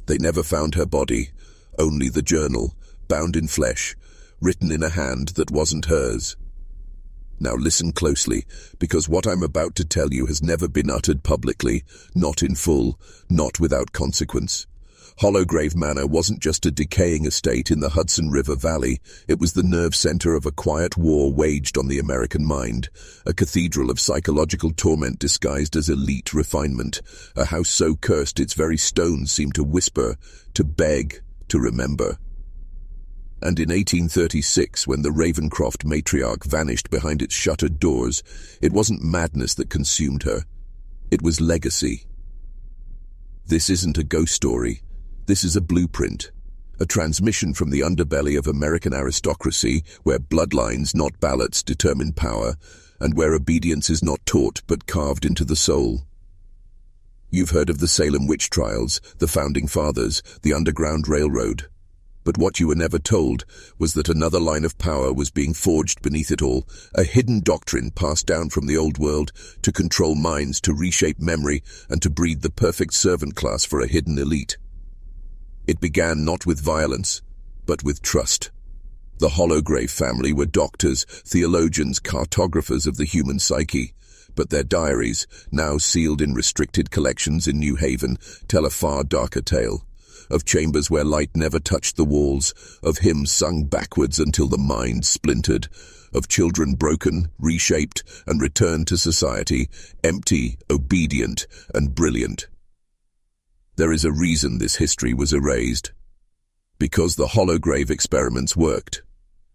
They never found her body, only the journal, bound in flesh, written in a hand that wasn't hers. Now listen closely, because what I'm about to tell you has never been uttered publicly, not in full, not without consequence. Hollowgrave Manor wasn't just a decaying estate in the Hudson River Valley, it was the nerve center of a quiet war waged on the American mind, a cathedral of psychological torment disguised as elite refinement, a house so cursed its very stones seemed to whisper, to beg, to remember. And in 1836, when the Ravencroft matriarch vanished behind its shuttered doors, it wasn't madness that consumed her. It was legacy. This isn't a ghost story. This is a blueprint, a transmission from the underbelly of American aristocracy, where bloodlines, not ballots, determine power, and where obedience is not taught but carved into the soul. You've heard of the Salem witch trials, the Founding Fathers, the Underground Railroad. But what you were never told was that another line of power was being forged beneath it all, a hidden doctrine passed down from the old world to control minds, to reshape memory, and to breed the perfect servant class for a hidden elite. It began not with violence, but with trust. The Hollowgrave family were doctors, theologians, cartographers of the human psyche, but their diaries, now sealed in restricted collections in New Haven, tell a far darker tale. Of chambers where light never touched the walls, of hymns sung backwards until the mind splintered, of children broken, reshaped, and returned to society, empty, obedient, and brilliant. There is a reason this history was erased. Because the Hollowgrave experiments worked.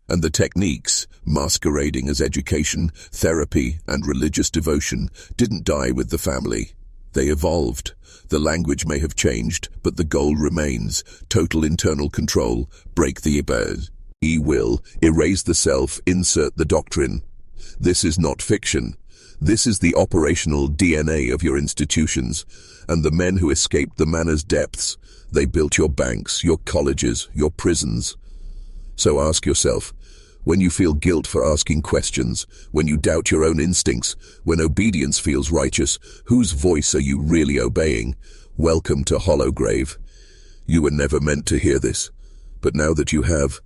And the techniques, masquerading as education, therapy, and religious devotion, didn't die with the family. They evolved. The language may have changed, but the goal remains. Total internal control. Break the will, erase the self, insert the doctrine. This is not fiction. This is the operational DNA of your institutions, and the men who escaped the manor's depths. They built your banks, your colleges, your prisons. So ask yourself, when you feel guilt for asking questions, when you doubt your own instincts, when obedience feels righteous, whose voice are you really obeying? Welcome to Hollowgrave. You were never meant to hear this, but now that you have,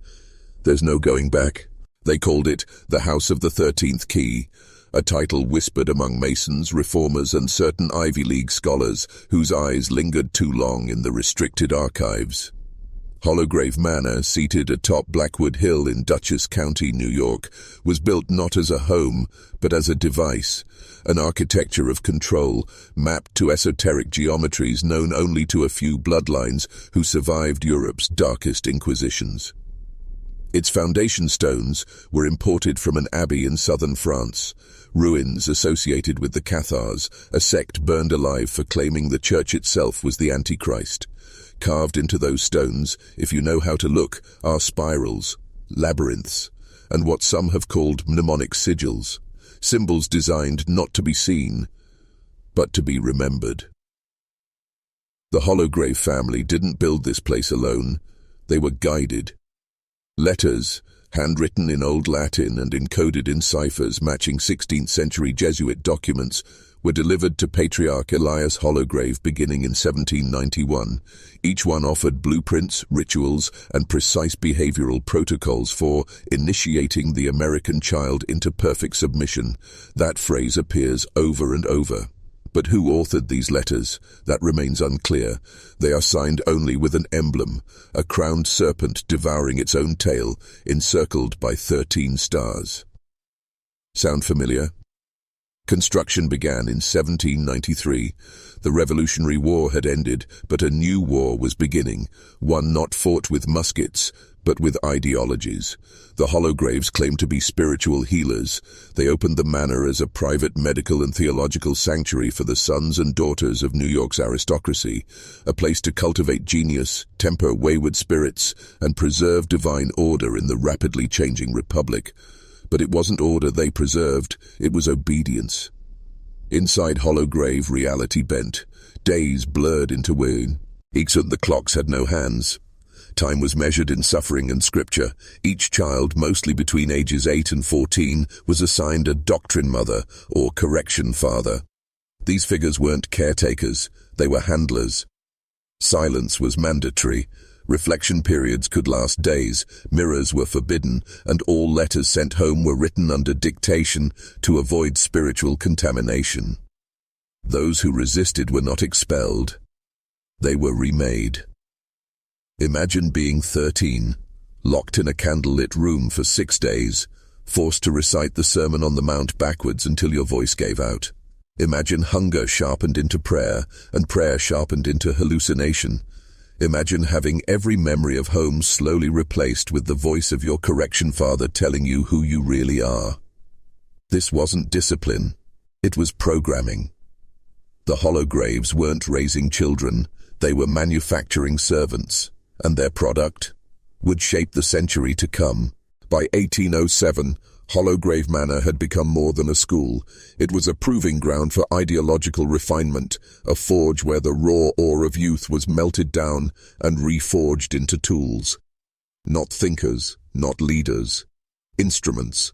there's no going back. They called it the House of the 13th Key, a title whispered among Masons, reformers, and certain Ivy League scholars whose eyes lingered too long in the restricted archives. Hollowgrave Manor, seated atop Blackwood Hill in Dutchess County, New York, was built not as a home, but as a device, an architecture of control, mapped to esoteric geometries known only to a few bloodlines who survived Europe's darkest inquisitions. Its foundation stones were imported from an abbey in southern France, ruins associated with the Cathars, a sect burned alive for claiming the church itself was the Antichrist. Carved into those stones, if you know how to look, are spirals, labyrinths, and what some have called mnemonic sigils, symbols designed not to be seen, but to be remembered. The Hollowgrave family didn't build this place alone. They were guided. Letters, handwritten in Old Latin and encoded in ciphers matching 16th-century Jesuit documents, were delivered to Patriarch Elias Hollowgrave beginning in 1791. Each one offered blueprints, rituals, and precise behavioral protocols for initiating the American child into perfect submission. That phrase appears over and over. But who authored these letters? That remains unclear. They are signed only with an emblem, a crowned serpent devouring its own tail, encircled by 13 stars. Sound familiar? Construction began in 1793. The Revolutionary War had ended, but a new war was beginning, one not fought with muskets, but with ideologies. The Hollowgraves claimed to be spiritual healers. They opened the manor as a private medical and theological sanctuary for the sons and daughters of New York's aristocracy, a place to cultivate genius, temper wayward spirits, and preserve divine order in the rapidly changing republic. But it wasn't order they preserved, it was obedience. Inside Hollowgrave, reality bent. Days blurred into weeks, and the clocks had no hands. Time was measured in suffering and scripture. Each child, mostly between ages 8 and 14, was assigned a doctrine mother or correction father. These figures weren't caretakers, they were handlers. Silence was mandatory. Reflection periods could last days, mirrors were forbidden, and all letters sent home were written under dictation to avoid spiritual contamination. Those who resisted were not expelled. They were remade. Imagine being 13, locked in a candlelit room for 6 days, forced to recite the Sermon on the Mount backwards until your voice gave out. Imagine hunger sharpened into prayer, and prayer sharpened into hallucination. Imagine having every memory of home slowly replaced with the voice of your correction father telling you who you really are. This wasn't discipline. It was programming. The Hollowgraves weren't raising children. They were manufacturing servants, and their product would shape the century to come. By 1807, Hollowgrave Manor had become more than a school. It was a proving ground for ideological refinement, a forge where the raw ore of youth was melted down and reforged into tools. Not thinkers, not leaders. Instruments.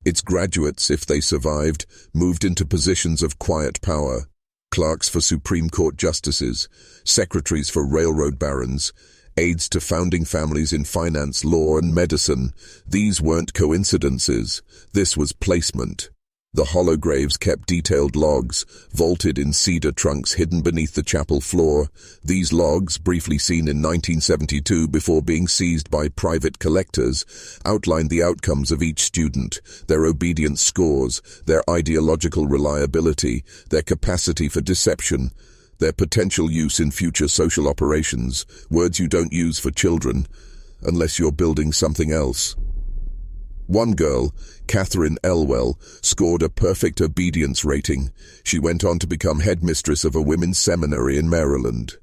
Its graduates, if they survived, moved into positions of quiet power. Clerks for Supreme Court justices, secretaries for railroad barons, aides to founding families in finance, law, and medicine. These weren't coincidences. This was placement. The Hollowgraves kept detailed logs, vaulted in cedar trunks hidden beneath the chapel floor. These logs, briefly seen in 1972 before being seized by private collectors, outlined the outcomes of each student, their obedience scores, their ideological reliability, their capacity for deception, their potential use in future social operations, words you don't use for children, unless you're building something else. One girl, Catherine Elwell, scored a perfect obedience rating. She went on to become headmistress of a women's seminary in Maryland.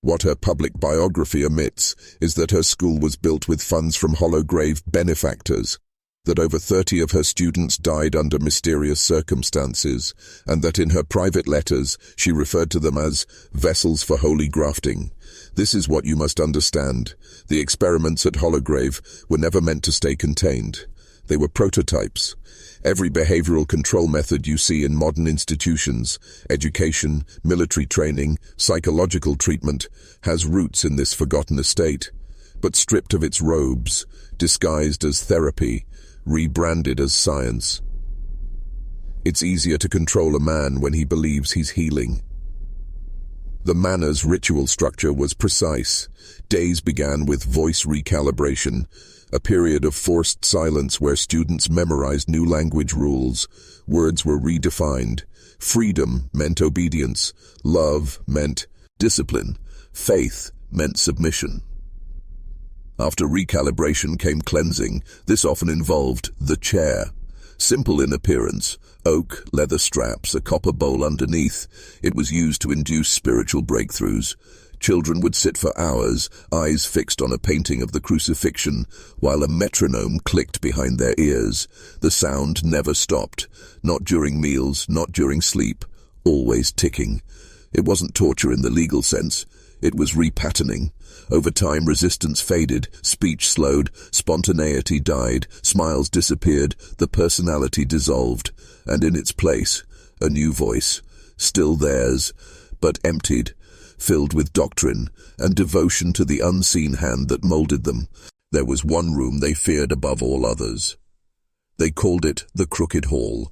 What her public biography omits is that her school was built with funds from Hollowgrave benefactors, that over 30 of her students died under mysterious circumstances, and that in her private letters she referred to them as vessels for holy grafting. This is what you must understand. The experiments at Hollowgrave were never meant to stay contained. They were prototypes. Every behavioral control method you see in modern institutions, education, military training, psychological treatment, has roots in this forgotten estate, but stripped of its robes, disguised as therapy, rebranded as science. It's easier to control a man when he believes he's healing. The manor's ritual structure was precise. Days began with voice recalibration, a period of forced silence where students memorized new language rules. Words were redefined. Freedom meant obedience. Love meant discipline. Faith meant submission. After recalibration came cleansing. This often involved the chair. Simple in appearance, oak, leather straps, a copper bowl underneath. It was used to induce spiritual breakthroughs. Children would sit for hours, eyes fixed on a painting of the crucifixion, while a metronome clicked behind their ears. The sound never stopped, not during meals, not during sleep, always ticking. It wasn't torture in the legal sense. It was repatterning. Over time, resistance faded, speech slowed, spontaneity died, smiles disappeared, the personality dissolved, and in its place, a new voice, still theirs, but emptied, filled with doctrine and devotion to the unseen hand that molded them. There was one room they feared above all others. They called it the Crooked Hall.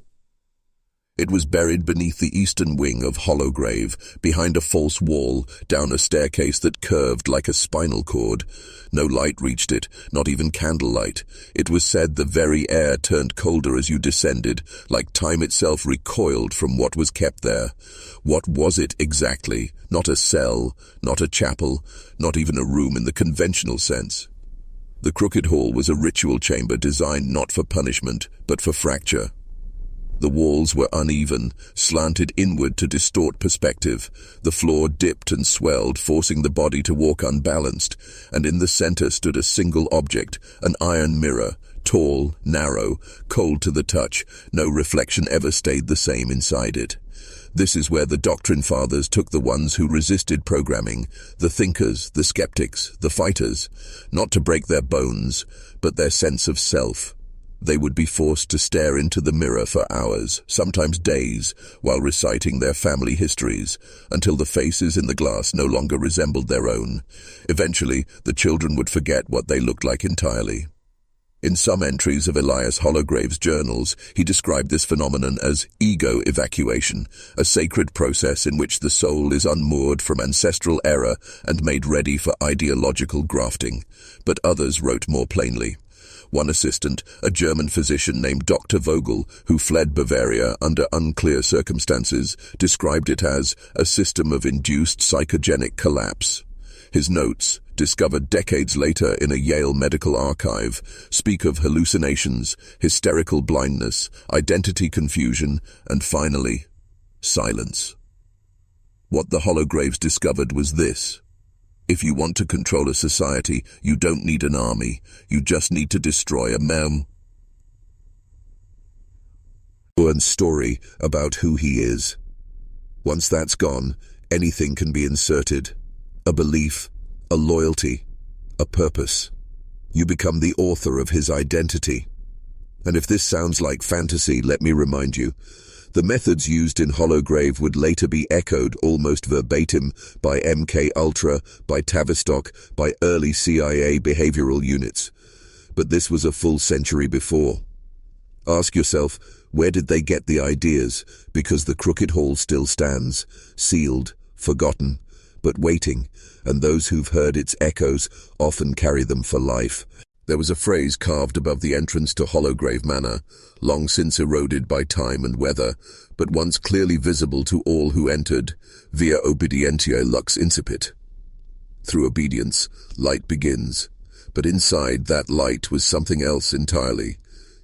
It was buried beneath the eastern wing of Hollowgrave, behind a false wall, down a staircase that curved like a spinal cord. No light reached it, not even candlelight. It was said the very air turned colder as you descended, like time itself recoiled from what was kept there. What was it exactly? Not a cell, not a chapel, not even a room in the conventional sense. The Crooked Hall was a ritual chamber designed not for punishment, but for fracture. The walls were uneven, slanted inward to distort perspective. The floor dipped and swelled, forcing the body to walk unbalanced, and in the center stood a single object, an iron mirror, tall, narrow, cold to the touch. No reflection ever stayed the same inside it. This is where the Doctrine Fathers took the ones who resisted programming, the thinkers, the skeptics, the fighters, not to break their bones, but their sense of self. They would be forced to stare into the mirror for hours, sometimes days, while reciting their family histories, until the faces in the glass no longer resembled their own. Eventually, the children would forget what they looked like entirely. In some entries of Elias Hollowgrave's journals, he described this phenomenon as ego evacuation, a sacred process in which the soul is unmoored from ancestral error and made ready for ideological grafting. But others wrote more plainly. One assistant, a German physician named Dr. Vogel, who fled Bavaria under unclear circumstances, described it as a system of induced psychogenic collapse. His notes, discovered decades later in a Yale medical archive, speak of hallucinations, hysterical blindness, identity confusion, and finally, silence. What the Hollowgraves discovered was this. If you want to control a society, you don't need an army. You just need to destroy a man. And story about who he is. Once that's gone, anything can be inserted. A belief, a loyalty, a purpose. You become the author of his identity. And if this sounds like fantasy, let me remind you, the methods used in Hollowgrave would later be echoed almost verbatim by MK-Ultra, by Tavistock, by early CIA behavioral units. But this was a full century before. Ask yourself, where did they get the ideas? Because the Crooked Hall still stands, sealed, forgotten, but waiting, and those who've heard its echoes often carry them for life. There was a phrase carved above the entrance to Hollowgrave Manor, long since eroded by time and weather, but once clearly visible to all who entered, via obedientiae lux incipit. Through obedience, light begins, but inside that light was something else entirely.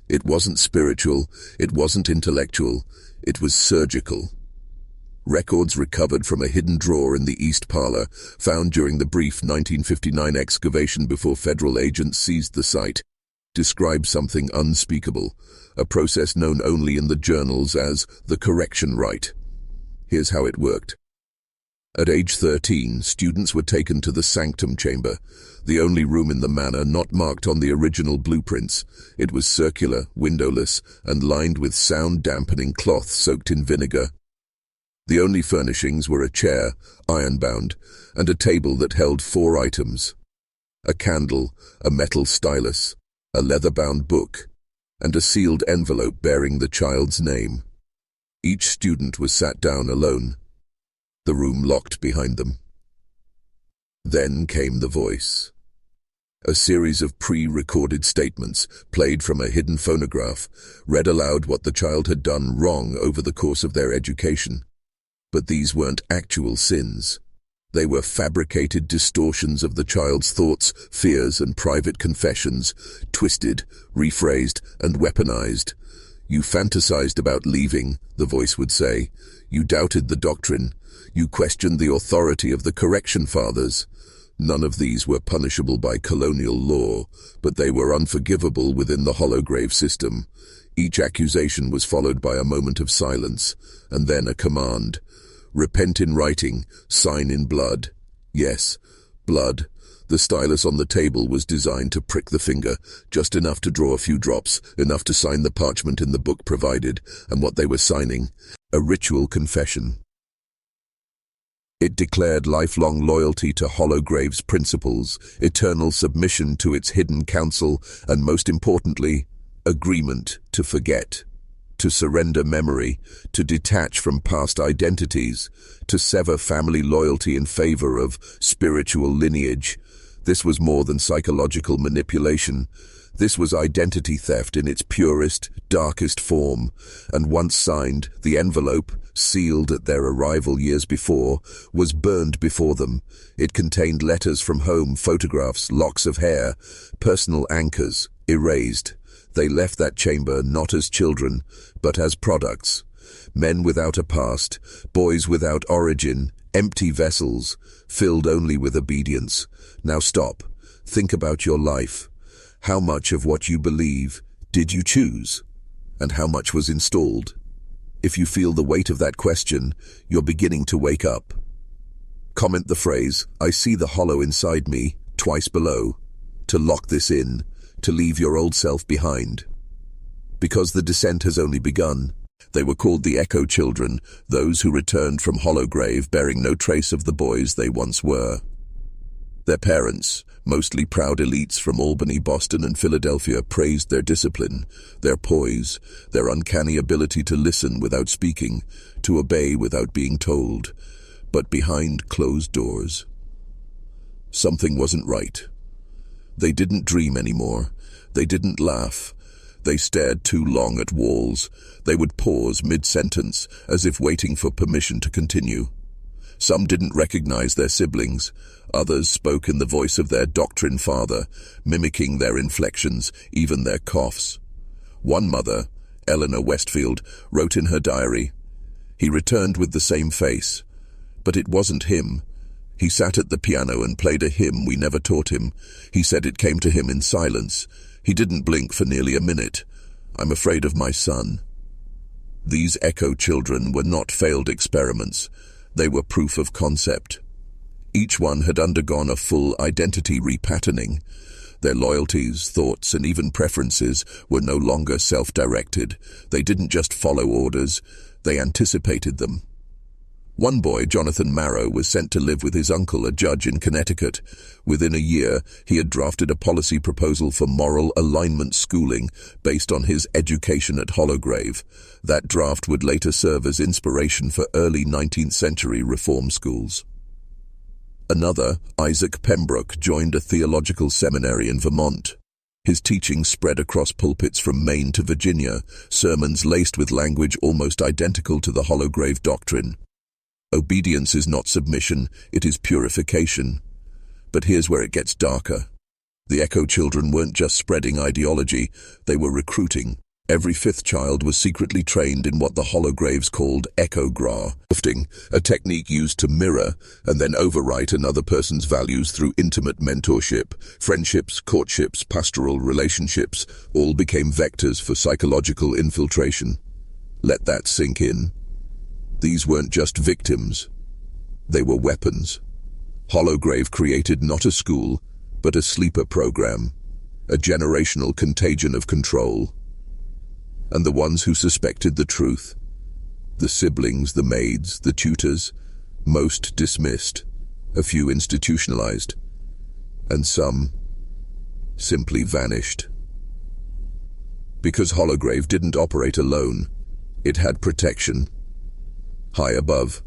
It wasn't spiritual, it wasn't intellectual, it was surgical. Records recovered from a hidden drawer in the East Parlor, found during the brief 1959 excavation before federal agents seized the site, describe something unspeakable, a process known only in the journals as the correction rite. Here's how it worked. At age 13, students were taken to the sanctum chamber, the only room in the manor not marked on the original blueprints. It was circular, windowless, and lined with sound-dampening cloth soaked in vinegar. The only furnishings were a chair, iron-bound, and a table that held 4 items. A candle, a metal stylus, a leather-bound book, and a sealed envelope bearing the child's name. Each student was sat down alone. The room locked behind them. Then came the voice. A series of pre-recorded statements, played from a hidden phonograph, read aloud what the child had done wrong over the course of their education. But these weren't actual sins. They were fabricated distortions of the child's thoughts, fears, and private confessions, twisted, rephrased, and weaponized. You fantasized about leaving, the voice would say. You doubted the doctrine. You questioned the authority of the correction fathers. None of these were punishable by colonial law, but they were unforgivable within the Hollowgrave system. Each accusation was followed by a moment of silence, and then a command. Repent in writing, sign in blood. Yes, blood. The stylus on the table was designed to prick the finger, just enough to draw a few drops, enough to sign the parchment in the book provided, and what they were signing, a ritual confession. It declared lifelong loyalty to Hollowgrave's principles, eternal submission to its hidden counsel, and most importantly, agreement to forget. To surrender memory, to detach from past identities, to sever family loyalty in favor of spiritual lineage. This was more than psychological manipulation. This was identity theft in its purest, darkest form, and once signed, the envelope, sealed at their arrival years before, was burned before them. It contained letters from home, photographs, locks of hair, personal anchors, erased. They left that chamber not as children, but as products. Men without a past, boys without origin, empty vessels, filled only with obedience. Now stop. Think about your life. How much of what you believe did you choose? And how much was installed? If you feel the weight of that question, you're beginning to wake up. Comment the phrase, "I see the hollow inside me," twice below, to lock this in, to leave your old self behind. because the descent has only begun. They were called the Echo Children, those who returned from Hollowgrave bearing no trace of the boys they once were. Their parents, mostly proud elites from Albany, Boston, and Philadelphia, praised their discipline, their poise, their uncanny ability to listen without speaking, to obey without being told. But behind closed doors, something wasn't right. They didn't dream anymore. They didn't laugh. They stared too long at walls. They would pause mid-sentence, as if waiting for permission to continue. Some didn't recognize their siblings. Others spoke in the voice of their doctrine father, mimicking their inflections, even their coughs. One mother, Eleanor Westfield, wrote in her diary, "He returned with the same face. But it wasn't him. He sat at the piano and played a hymn we never taught him. He said it came to him in silence. He didn't blink for nearly a minute. I'm afraid of my son." These Echo Children were not failed experiments. They were proof of concept. Each one had undergone a full identity repatterning. Their loyalties, thoughts, and even preferences were no longer self-directed. They didn't just follow orders, they anticipated them. One boy, Jonathan Marrow, was sent to live with his uncle, a judge in Connecticut. Within a year, he had drafted a policy proposal for moral alignment schooling based on his education at Hollowgrave. That draft would later serve as inspiration for early 19th century reform schools. Another, Isaac Pembroke, joined a theological seminary in Vermont. His teaching spread across pulpits from Maine to Virginia, sermons laced with language almost identical to the Hollowgrave doctrine. Obedience is not submission, it is purification. But here's where it gets darker. The Echo Children weren't just spreading ideology, they were recruiting. Every fifth child was secretly trained in what the Hollowgraves called echogra, a technique used to mirror and then overwrite another person's values through intimate mentorship. Friendships, courtships, pastoral relationships all became vectors for psychological infiltration. Let that sink in. These weren't just victims, they were weapons. Hollowgrave created not a school, but a sleeper program, a generational contagion of control. And the ones who suspected the truth, the siblings, the maids, the tutors, most dismissed, a few institutionalized, and some simply vanished. Because Hollowgrave didn't operate alone, it had protection. High above,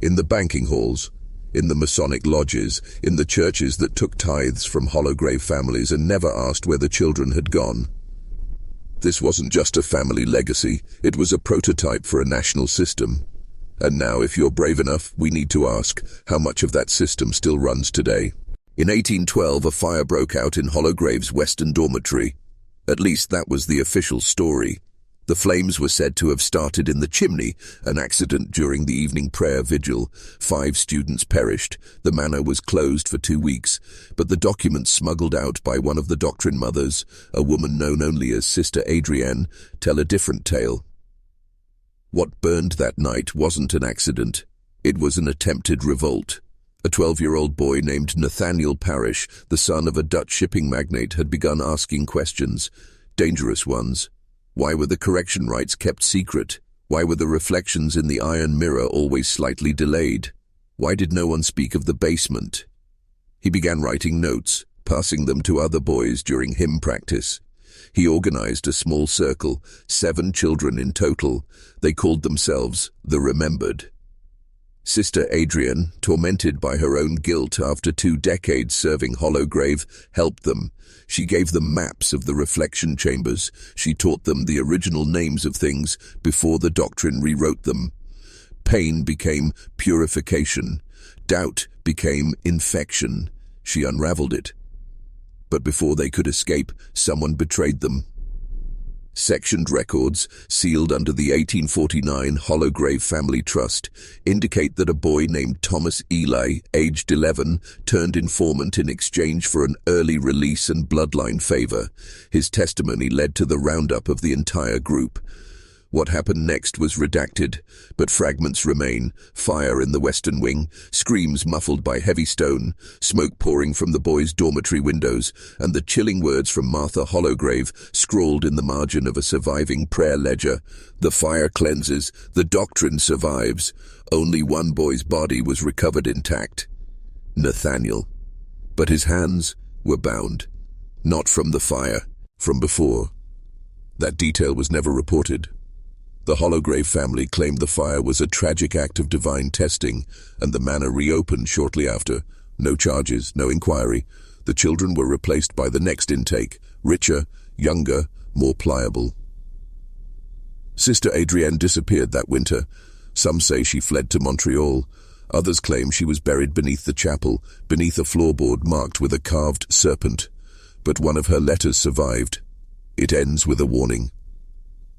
in the banking halls, in the Masonic lodges, in the churches that took tithes from Hollowgrave families and never asked where the children had gone. This wasn't just a family legacy, it was a prototype for a national system. And now, if you're brave enough, we need to ask, how much of that system still runs today? In 1812, a fire broke out in Hollowgrave's western dormitory. At least that was the official story. The flames were said to have started in the chimney, an accident during the evening prayer vigil. 5 students perished. The manor was closed for 2 weeks, but the documents smuggled out by one of the doctrine mothers, a woman known only as Sister Adrienne, tell a different tale. What burned that night wasn't an accident. It was an attempted revolt. A 12-year-old boy named Nathaniel Parrish, the son of a Dutch shipping magnate, had begun asking questions, dangerous ones. Why were the correction rites kept secret? Why were the reflections in the iron mirror always slightly delayed? Why did no one speak of the basement? He began writing notes, passing them to other boys during hymn practice. He organized a small circle, 7 children in total. They called themselves the Remembered. Sister Adrienne, tormented by her own guilt after 2 decades serving Hollowgrave, helped them. She gave them maps of the reflection chambers. She taught them the original names of things before the doctrine rewrote them. Pain became purification. Doubt became infection. She unraveled it. But before they could escape, someone betrayed them. Sectioned records, sealed under the 1849 Hollowgrave Family Trust, indicate that a boy named Thomas Eli, aged 11, turned informant in exchange for an early release and bloodline favor. His testimony led to the roundup of the entire group. What happened next was redacted, but fragments remain. Fire in the western wing, screams muffled by heavy stone, smoke pouring from the boys' dormitory windows, and the chilling words from Martha Hollowgrave scrawled in the margin of a surviving prayer ledger. The fire cleanses, the doctrine survives. Only one boy's body was recovered intact. Nathaniel. But his hands were bound. Not from the fire, from before. That detail was never reported. The Hollowgrave family claimed the fire was a tragic act of divine testing, and the manor reopened shortly after. No charges, no inquiry. The children were replaced by the next intake, richer, younger, more pliable. Sister Adrienne disappeared that winter. Some say she fled to Montreal. Others claim she was buried beneath the chapel, beneath a floorboard marked with a carved serpent. But one of her letters survived. It ends with a warning.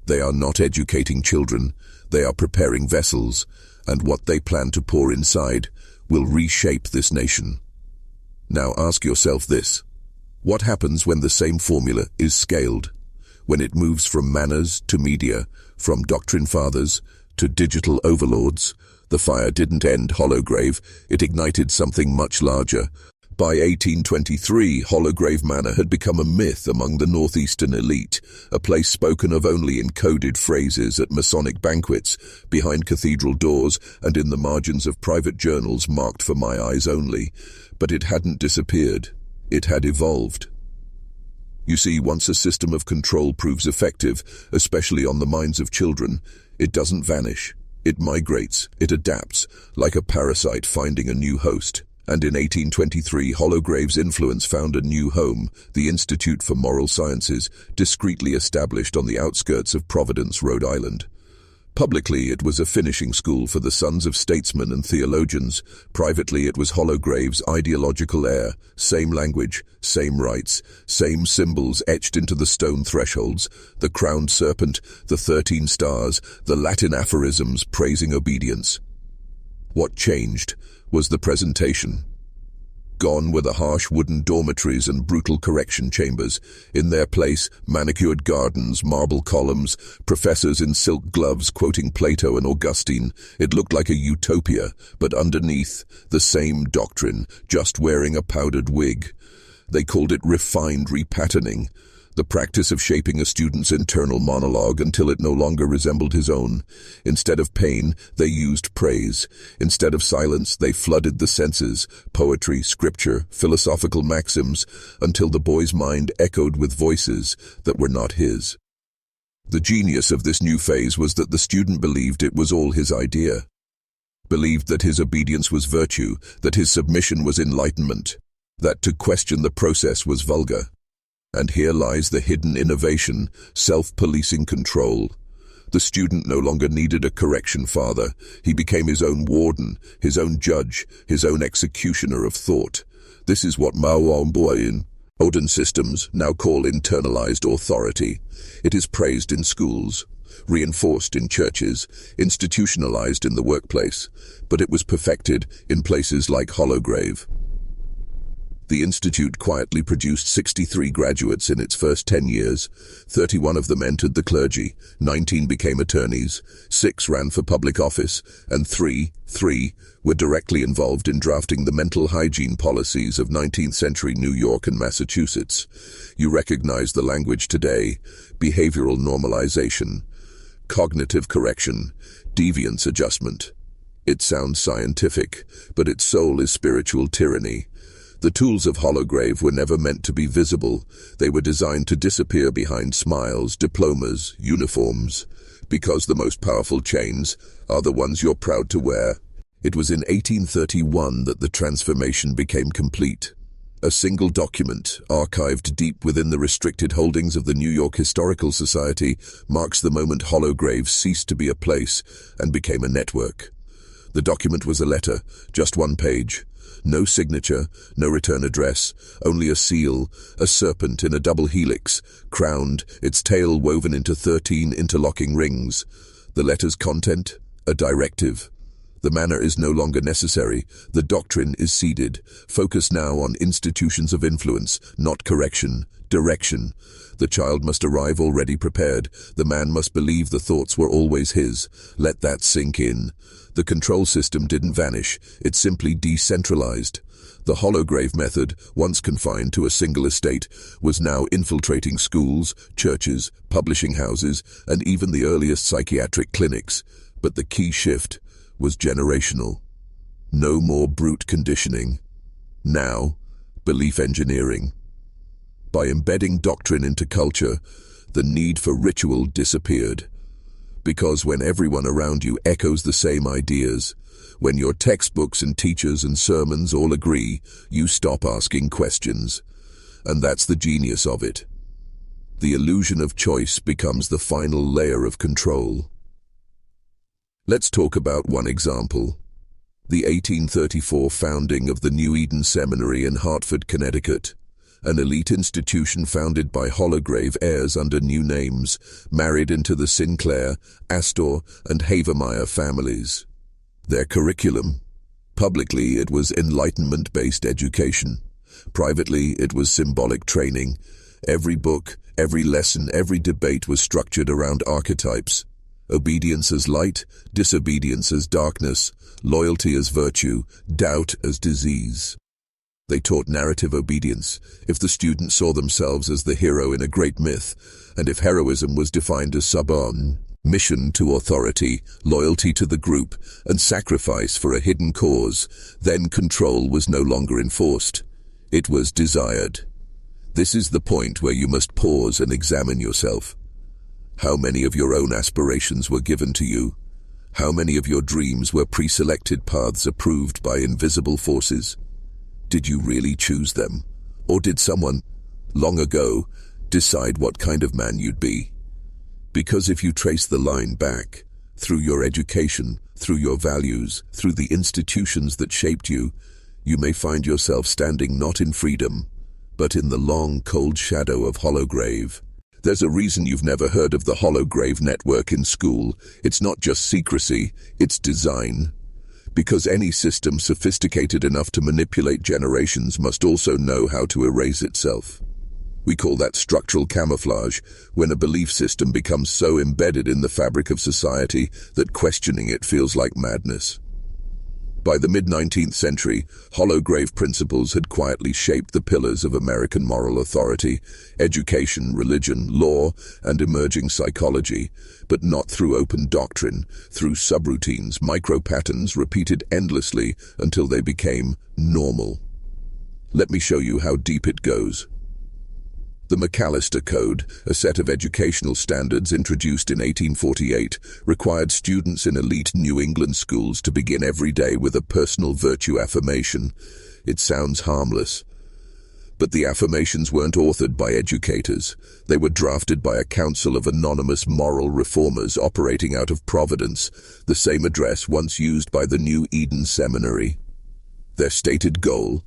They are not educating children, they are preparing vessels, and what they plan to pour inside will reshape this nation. Now ask yourself this. What happens when the same formula is scaled? When it moves from manners to media, from doctrine fathers to digital overlords? The fire didn't end Hollowgrave, it ignited something much larger. By 1823, Hollowgrave Manor had become a myth among the northeastern elite, a place spoken of only in coded phrases at Masonic banquets, behind cathedral doors, and in the margins of private journals marked for my eyes only. But it hadn't disappeared. It had evolved. You see, once a system of control proves effective, especially on the minds of children, it doesn't vanish. It migrates, it adapts, like a parasite finding a new host. And in 1823, Hollowgrave's influence found a new home, the Institute for Moral Sciences, discreetly established on the outskirts of Providence, Rhode Island. Publicly, it was a finishing school for the sons of statesmen and theologians. Privately, it was Hollowgrave's ideological heir. Same language, same rites, same symbols etched into the stone thresholds, the crowned serpent, the 13 stars, the Latin aphorisms praising obedience. What changed was the presentation. Gone were the harsh wooden dormitories and brutal correction chambers. In their place, manicured gardens, marble columns, professors in silk gloves quoting Plato and Augustine. It looked like a utopia, but underneath, the same doctrine, just wearing a powdered wig. They called it refined repatterning, the practice of shaping a student's internal monologue until it no longer resembled his own. Instead of pain, they used praise. Instead of silence, they flooded the senses, poetry, scripture, philosophical maxims, until the boy's mind echoed with voices that were not his. The genius of this new phase was that the student believed it was all his idea. Believed that his obedience was virtue, that his submission was enlightenment, that to question the process was vulgar. And here lies the hidden innovation, self-policing control. The student no longer needed a correction father. He became his own warden, his own judge, his own executioner of thought. This is what Maoamboin, Odin systems, now call internalized authority. It is praised in schools, reinforced in churches, institutionalized in the workplace, but it was perfected in places like Hollowgrave. The Institute quietly produced 63 graduates in its first 10 years. 31 of them entered the clergy, 19 became attorneys, 6 ran for public office, and 3 were directly involved in drafting the mental hygiene policies of 19th century New York and Massachusetts. You recognize the language today: behavioral normalization, cognitive correction, deviance adjustment. It sounds scientific, but its soul is spiritual tyranny. The tools of Hollowgrave were never meant to be visible. They were designed to disappear behind smiles, diplomas, uniforms, because the most powerful chains are the ones you're proud to wear. It was in 1831 that the transformation became complete. A single document, archived deep within the restricted holdings of the New York Historical Society, marks the moment Hollowgrave ceased to be a place and became a network. The document was a letter, just one page. No signature, no return address, only a seal, a serpent in a double helix, crowned, its tail woven into 13 interlocking rings. The letter's content, a directive. The manor is no longer necessary. The doctrine is ceded. Focus now on institutions of influence, not correction, direction. The child must arrive already prepared. The man must believe the thoughts were always his. Let that sink in. The control system didn't vanish. It simply decentralized. The Hollowgrave method, once confined to a single estate, was now infiltrating schools, churches, publishing houses, and even the earliest psychiatric clinics. But the key shift was generational. No more brute conditioning. Now, belief engineering. By embedding doctrine into culture, the need for ritual disappeared. Because when everyone around you echoes the same ideas, when your textbooks and teachers and sermons all agree, you stop asking questions. And that's the genius of it. The illusion of choice becomes the final layer of control. Let's talk about one example. The 1834 founding of the New Eden Seminary in Hartford, Connecticut. An elite institution founded by Hollowgrave heirs under new names, married into the Sinclair, Astor, and Havemeyer families. Their curriculum. Publicly, it was enlightenment-based education. Privately, it was symbolic training. Every book, every lesson, every debate was structured around archetypes. Obedience as light, disobedience as darkness, loyalty as virtue, doubt as disease. They taught narrative obedience, if the student saw themselves as the hero in a great myth, and if heroism was defined as submission to authority, loyalty to the group, and sacrifice for a hidden cause, then control was no longer enforced. It was desired. This is the point where you must pause and examine yourself. How many of your own aspirations were given to you? How many of your dreams were pre-selected paths approved by invisible forces? Did you really choose them? Or did someone, long ago, decide what kind of man you'd be? Because if you trace the line back, through your education, through your values, through the institutions that shaped you, you may find yourself standing not in freedom, but in the long, cold shadow of Hollowgrave. There's a reason you've never heard of the Hollowgrave network in school. It's not just secrecy, it's design. Because any system sophisticated enough to manipulate generations must also know how to erase itself. We call that structural camouflage, when a belief system becomes so embedded in the fabric of society that questioning it feels like madness. By the mid-19th century, Hollowgrave principles had quietly shaped the pillars of American moral authority, education, religion, law, and emerging psychology, but not through open doctrine, through subroutines, micro-patterns repeated endlessly until they became normal. Let me show you how deep it goes. The McAllister Code, a set of educational standards introduced in 1848, required students in elite New England schools to begin every day with a personal virtue affirmation. It sounds harmless. But the affirmations weren't authored by educators. They were drafted by a council of anonymous moral reformers operating out of Providence, the same address once used by the New Eden Seminary. Their stated goal?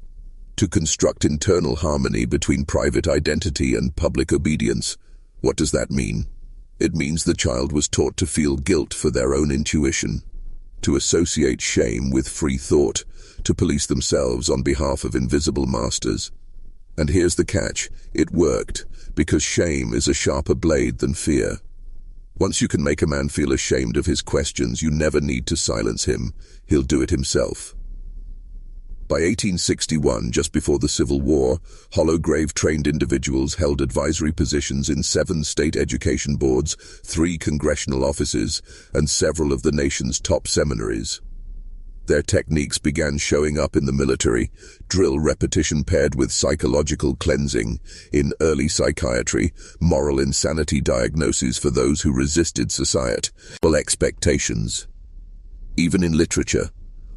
To construct internal harmony between private identity and public obedience. What does that mean? It means the child was taught to feel guilt for their own intuition, to associate shame with free thought, to police themselves on behalf of invisible masters. And here's the catch, it worked, because shame is a sharper blade than fear. Once you can make a man feel ashamed of his questions, you never need to silence him. He'll do it himself. By 1861, just before the Civil War, Hollowgrave-trained individuals held advisory positions in 7 state education boards, 3 congressional offices, and several of the nation's top seminaries. Their techniques began showing up in the military, drill repetition paired with psychological cleansing, in early psychiatry, moral insanity diagnoses for those who resisted societal expectations. Even in literature,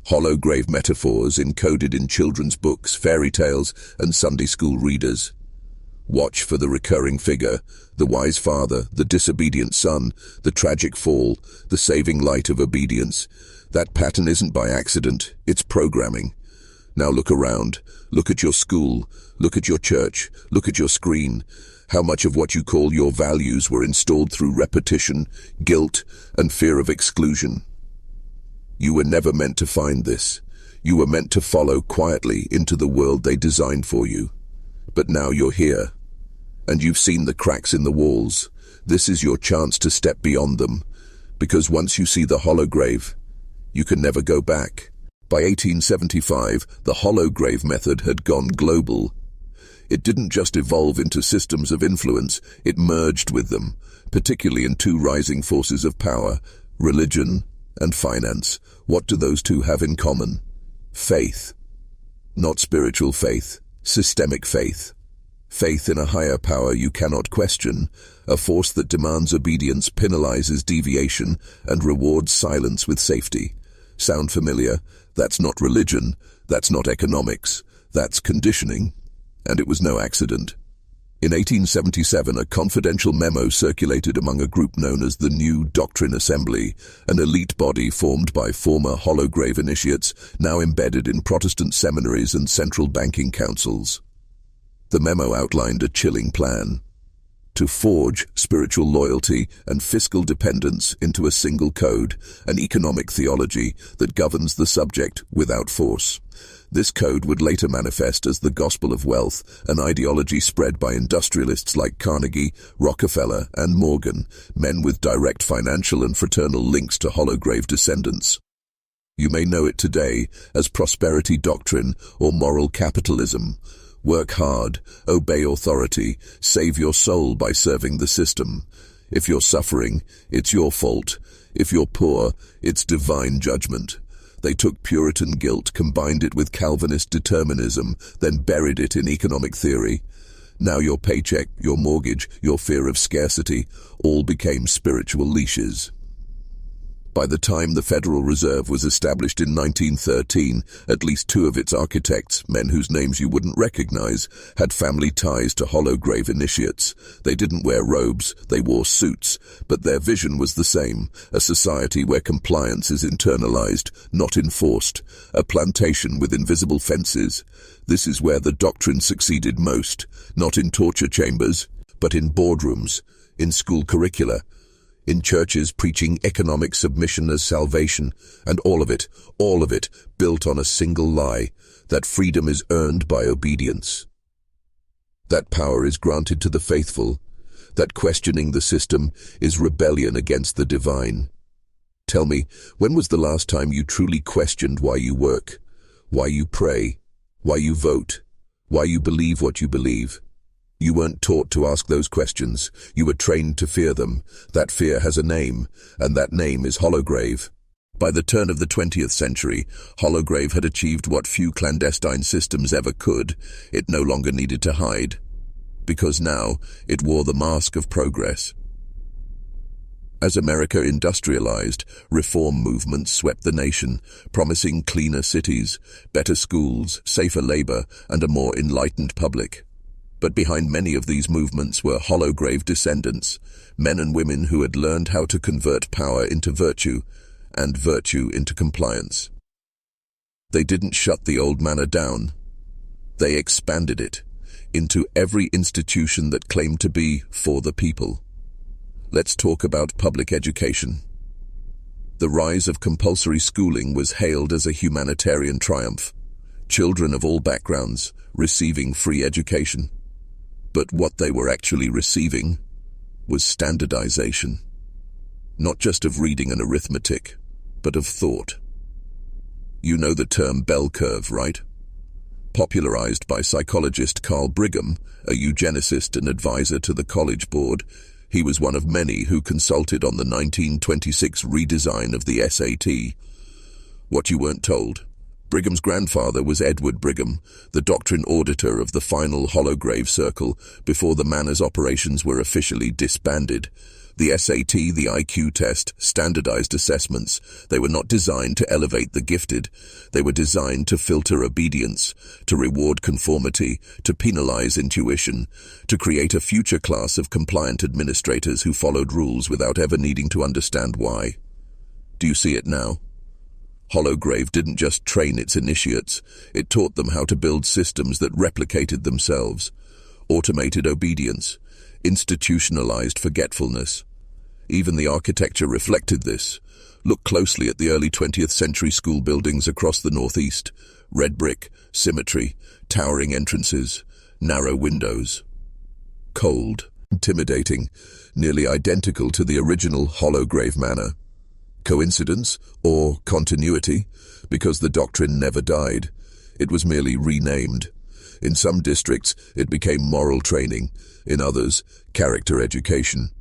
Hollowgrave metaphors encoded in children's books, fairy tales, and Sunday school readers. Watch for the recurring figure, the wise father, the disobedient son, the tragic fall, the saving light of obedience. That pattern isn't by accident, it's programming. Now look around, look at your school, look at your church, look at your screen. How much of what you call your values were installed through repetition, guilt, and fear of exclusion? You were never meant to find this. You were meant to follow quietly into the world they designed for you. But now you're here, and you've seen the cracks in the walls. This is your chance to step beyond them, because once you see the Hollowgrave, you can never go back. By 1875, the Hollowgrave method had gone global. It didn't just evolve into systems of influence, it merged with them, particularly in two rising forces of power, religion and finance. What do those two have in common? Faith. Not spiritual faith, systemic faith. Faith in a higher power you cannot question, a force that demands obedience, penalizes deviation, and rewards silence with safety. Sound familiar? That's not religion, that's not economics, that's conditioning. And it was no accident. In 1877, a confidential memo circulated among a group known as the New Doctrine Assembly, an elite body formed by former Hollowgrave initiates, now embedded in Protestant seminaries and central banking councils. The memo outlined a chilling plan: to forge spiritual loyalty and fiscal dependence into a single code, an economic theology that governs the subject without force. This code would later manifest as the gospel of wealth, an ideology spread by industrialists like Carnegie, Rockefeller, and Morgan, men with direct financial and fraternal links to Hollowgrave descendants. You may know it today as prosperity doctrine or moral capitalism. Work hard, obey authority, save your soul by serving the system. If you're suffering, it's your fault. If you're poor, it's divine judgment. They took Puritan guilt, combined it with Calvinist determinism, then buried it in economic theory. Now your paycheck, your mortgage, your fear of scarcity, all became spiritual leashes. By the time the Federal Reserve was established in 1913, at least two of its architects, men whose names you wouldn't recognize, had family ties to Hollowgrave initiates. They didn't wear robes, they wore suits, but their vision was the same: a society where compliance is internalized, not enforced, a plantation with invisible fences. This is where the doctrine succeeded most, not in torture chambers, but in boardrooms, in school curricula, in churches preaching economic submission as salvation, and all of it built on a single lie, that freedom is earned by obedience. That power is granted to the faithful, that questioning the system is rebellion against the divine. Tell me, when was the last time you truly questioned why you work, why you pray, why you vote, why you believe what you believe? You weren't taught to ask those questions. You were trained to fear them. That fear has a name, and that name is Hollowgrave. By the turn of the 20th century, Hollowgrave had achieved what few clandestine systems ever could. It no longer needed to hide, because now it wore the mask of progress. As America industrialized, reform movements swept the nation, promising cleaner cities, better schools, safer labor, and a more enlightened public. But behind many of these movements were Hollowgrave descendants, men and women who had learned how to convert power into virtue, and virtue into compliance. They didn't shut the old manor down. They expanded it into every institution that claimed to be for the people. Let's talk about public education. The rise of compulsory schooling was hailed as a humanitarian triumph. Children of all backgrounds receiving free education. But what they were actually receiving was standardization. Not just of reading and arithmetic, but of thought. You know the term bell curve, right? Popularized by psychologist Carl Brigham, a eugenicist and advisor to the College Board. He was one of many who consulted on the 1926 redesign of the SAT. What you weren't told: Brigham's grandfather was Edward Brigham, the doctrine auditor of the final Hollowgrave Circle before the manor's operations were officially disbanded. The SAT, the IQ test, standardized assessments. They were not designed to elevate the gifted. They were designed to filter obedience, to reward conformity, to penalize intuition, to create a future class of compliant administrators who followed rules without ever needing to understand why. Do you see it now? Hollowgrave didn't just train its initiates, it taught them how to build systems that replicated themselves, automated obedience, institutionalized forgetfulness. Even the architecture reflected this. Look closely at the early 20th century school buildings across the northeast. Red brick, symmetry, towering entrances, narrow windows. Cold, intimidating, nearly identical to the original Hollowgrave Manor. Coincidence or continuity? Because the doctrine never died. It was merely renamed. In some districts, it became moral training. In others, character education.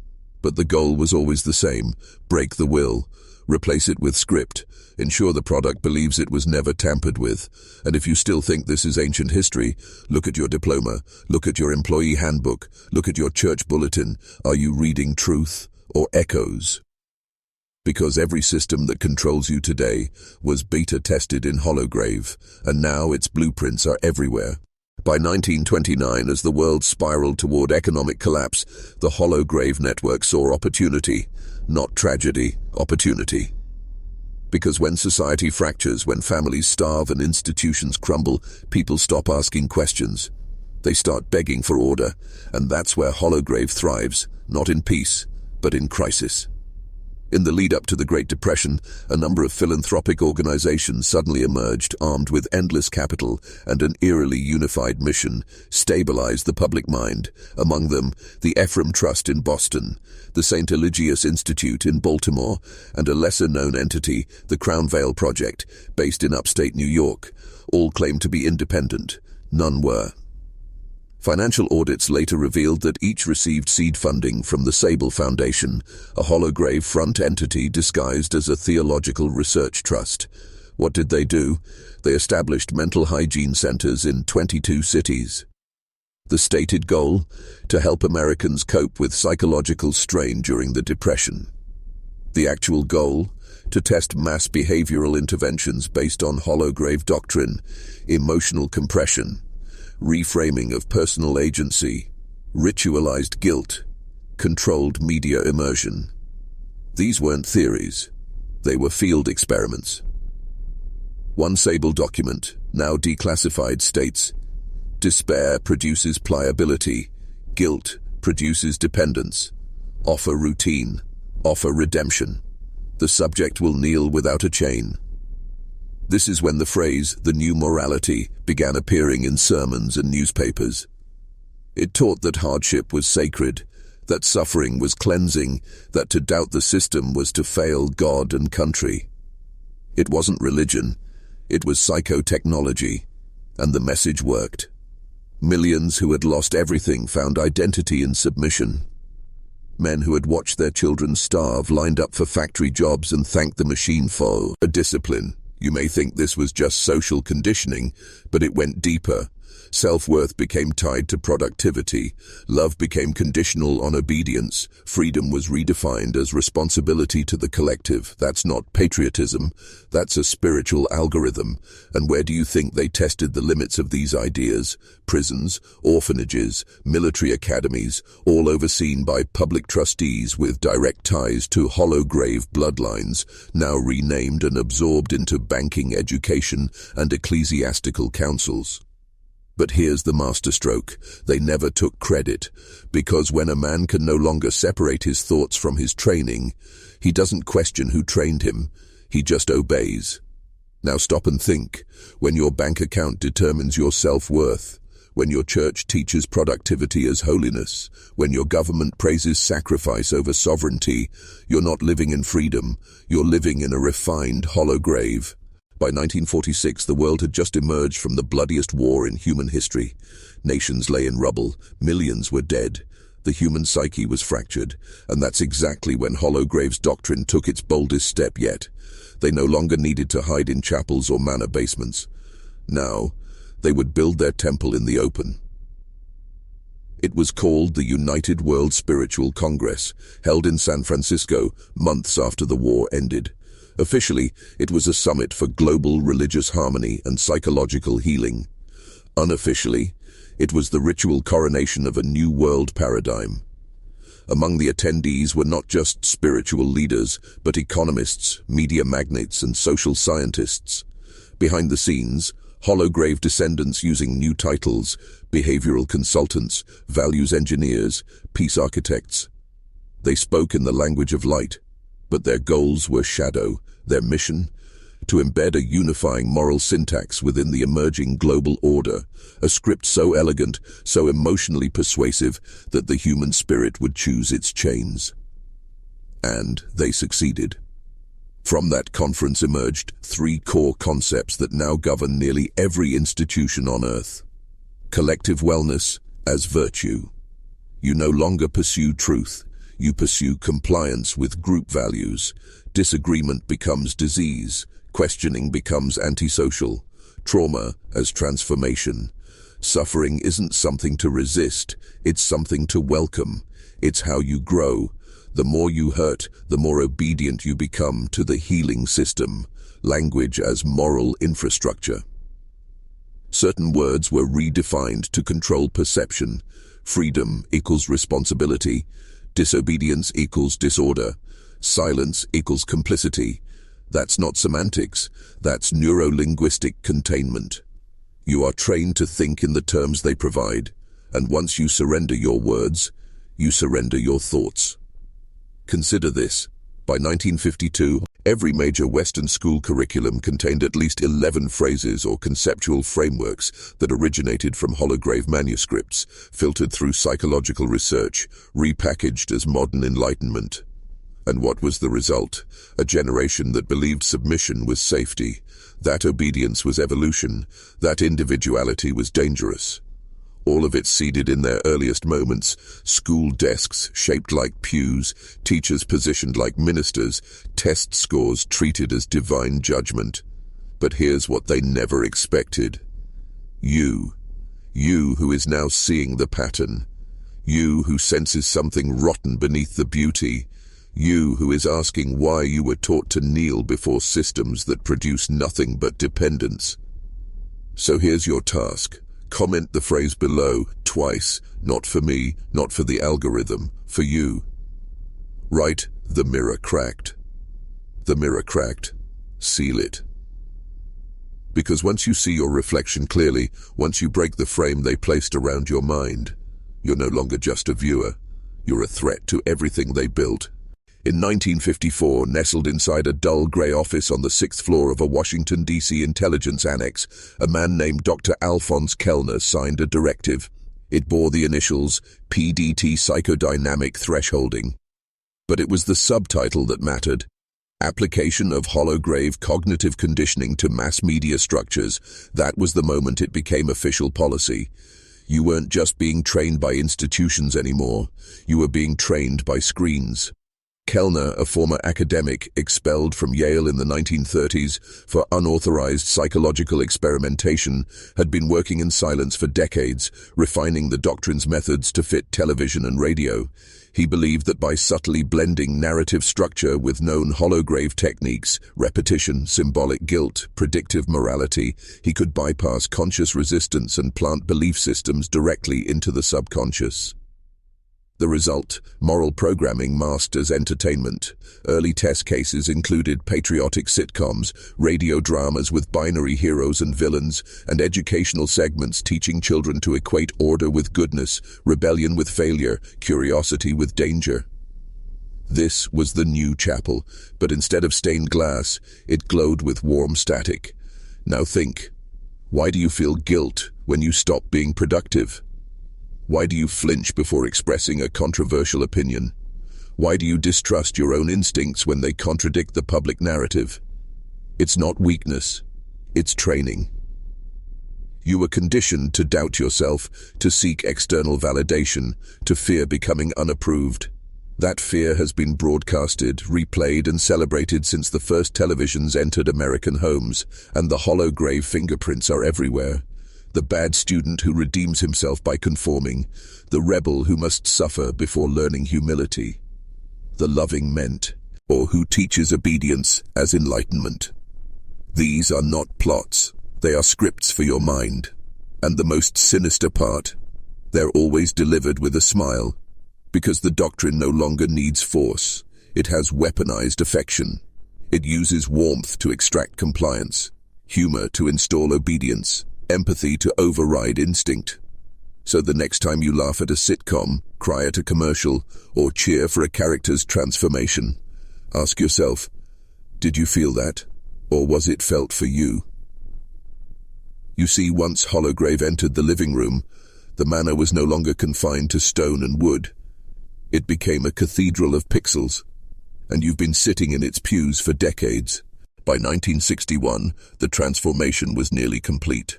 But the goal was always the same: break the will, replace it with script, ensure the product believes it was never tampered with. And if you still think this is ancient history, look at your diploma, look at your employee handbook, look at your church bulletin. Are you reading truth or echoes? Because every system that controls you today was beta tested in Hollowgrave, and now its blueprints are everywhere. By 1929, as the world spiraled toward economic collapse, the Hollowgrave network saw opportunity, not tragedy, opportunity. Because when society fractures, when families starve and institutions crumble, people stop asking questions. They start begging for order, and that's where Hollowgrave thrives, not in peace, but in crisis. In the lead-up to the Great Depression, a number of philanthropic organizations suddenly emerged, armed with endless capital and an eerily unified mission: stabilize the public mind. Among them, the Ephraim Trust in Boston, the St. Eligius Institute in Baltimore, and a lesser-known entity, the Crown Vale Project, based in upstate New York. All claimed to be independent. None were. Financial audits later revealed that each received seed funding from the Sable Foundation, a Hollowgrave front entity disguised as a theological research trust. What did they do? They established mental hygiene centers in 22 cities. The stated goal? To help Americans cope with psychological strain during the Depression. The actual goal? To test mass behavioral interventions based on Hollowgrave doctrine, emotional compression, reframing of personal agency, ritualized guilt, controlled media immersion. These weren't theories. They were field experiments. One Sable document, now declassified, states, "Despair produces pliability, guilt produces dependence. Offer routine, offer redemption. The subject will kneel without a chain." This is when the phrase, "the new morality," began appearing in sermons and newspapers. It taught that hardship was sacred, that suffering was cleansing, that to doubt the system was to fail God and country. It wasn't religion, it was psychotechnology, and the message worked. Millions who had lost everything found identity in submission. Men who had watched their children starve lined up for factory jobs and thanked the machine for a discipline. You may think this was just social conditioning, but it went deeper. Self-worth became tied to productivity. Love became conditional on obedience. Freedom was redefined as responsibility to the collective. That's not patriotism. That's a spiritual algorithm. And where do you think they tested the limits of these ideas? Prisons, orphanages, military academies, all overseen by public trustees with direct ties to Hollowgrave bloodlines, now renamed and absorbed into banking, education, and ecclesiastical councils. But here's the masterstroke. They never took credit, because when a man can no longer separate his thoughts from his training, he doesn't question who trained him, he just obeys. Now stop and think. When your bank account determines your self-worth, when your church teaches productivity as holiness, when your government praises sacrifice over sovereignty, you're not living in freedom, you're living in a refined Hollowgrave. By 1946, the world had just emerged from the bloodiest war in human history. Nations lay in rubble, millions were dead. The human psyche was fractured, and that's exactly when Hollowgrave's doctrine took its boldest step yet. They no longer needed to hide in chapels or manor basements. Now, they would build their temple in the open. It was called the United World Spiritual Congress, held in San Francisco months after the war ended. Officially, it was a summit for global religious harmony and psychological healing. Unofficially, it was the ritual coronation of a new world paradigm. Among the attendees were not just spiritual leaders, but economists, media magnates, and social scientists. Behind the scenes, Hollowgrave descendants using new titles, behavioral consultants, values engineers, peace architects. They spoke in the language of light, But their goals were shadow, their mission, to embed a unifying moral syntax within the emerging global order, a script so elegant, so emotionally persuasive that the human spirit would choose its chains. And they succeeded. From that conference emerged 3 core concepts that now govern nearly every institution on Earth. Collective wellness as virtue. You no longer pursue truth, you pursue compliance with group values. Disagreement becomes disease, questioning becomes antisocial, trauma as transformation. Suffering isn't something to resist, it's something to welcome. It's how you grow. The more you hurt, the more obedient you become to the healing system. Language as moral infrastructure. Certain words were redefined to control perception. Freedom equals responsibility. Disobedience equals disorder. Silence equals complicity. That's not semantics, that's neuro-linguistic containment. You are trained to think in the terms they provide, and once you surrender your words, you surrender your thoughts. Consider this. By 1952, every major Western school curriculum contained at least 11 phrases or conceptual frameworks that originated from Hollowgrave manuscripts, filtered through psychological research, repackaged as modern enlightenment. And what was the result? A generation that believed submission was safety, that obedience was evolution, that individuality was dangerous. All of it seeded in their earliest moments, school desks shaped like pews, teachers positioned like ministers, test scores treated as divine judgment. But here's what they never expected. You who is now seeing the pattern. You who senses something rotten beneath the beauty. You who is asking why you were taught to kneel before systems that produce nothing but dependence. So here's your task. Comment the phrase below, twice, not for me, not for the algorithm, for you. Write, the mirror cracked. The mirror cracked. Seal it. Because once you see your reflection clearly, once you break the frame they placed around your mind, you're no longer just a viewer. You're a threat to everything they built. In 1954, nestled inside a dull grey office on the 6th floor of a Washington, D.C. intelligence annex, a man named Dr. Alphonse Kellner signed a directive. It bore the initials PDT Psychodynamic Thresholding. But it was the subtitle that mattered. Application of Hollowgrave cognitive conditioning to mass media structures. That was the moment it became official policy. You weren't just being trained by institutions anymore. You were being trained by screens. Kellner, a former academic expelled from Yale in the 1930s for unauthorized psychological experimentation, had been working in silence for decades, refining the doctrines methods to fit television and radio. He believed that by subtly blending narrative structure with known Hollowgrave techniques, repetition, symbolic guilt, predictive morality, he could bypass conscious resistance and plant belief systems directly into the subconscious. The result, moral programming masked as entertainment. Early test cases included patriotic sitcoms, radio dramas with binary heroes and villains, and educational segments teaching children to equate order with goodness, rebellion with failure, curiosity with danger. This was the new chapel, but instead of stained glass, it glowed with warm static. Now think, why do you feel guilt when you stop being productive? Why do you flinch before expressing a controversial opinion? Why do you distrust your own instincts when they contradict the public narrative? It's not weakness, it's training. You were conditioned to doubt yourself, to seek external validation, to fear becoming unapproved. That fear has been broadcasted, replayed, and celebrated since the first televisions entered American homes, and the Hollowgrave fingerprints are everywhere. The bad student who redeems himself by conforming, the rebel who must suffer before learning humility, the loving ment, or who teaches obedience as enlightenment. These are not plots, they are scripts for your mind. And the most sinister part, they're always delivered with a smile, because the doctrine no longer needs force. It has weaponized affection. It uses warmth to extract compliance, humor to install obedience, empathy to override instinct. So the next time you laugh at a sitcom, cry at a commercial, or cheer for a character's transformation, Ask yourself, did you feel that, or was it felt for you? You see, once Hollowgrave entered the living room, the manor was no longer confined to stone and wood. It became a cathedral of pixels, and you've been sitting in its pews for decades. By 1961, the transformation was nearly complete.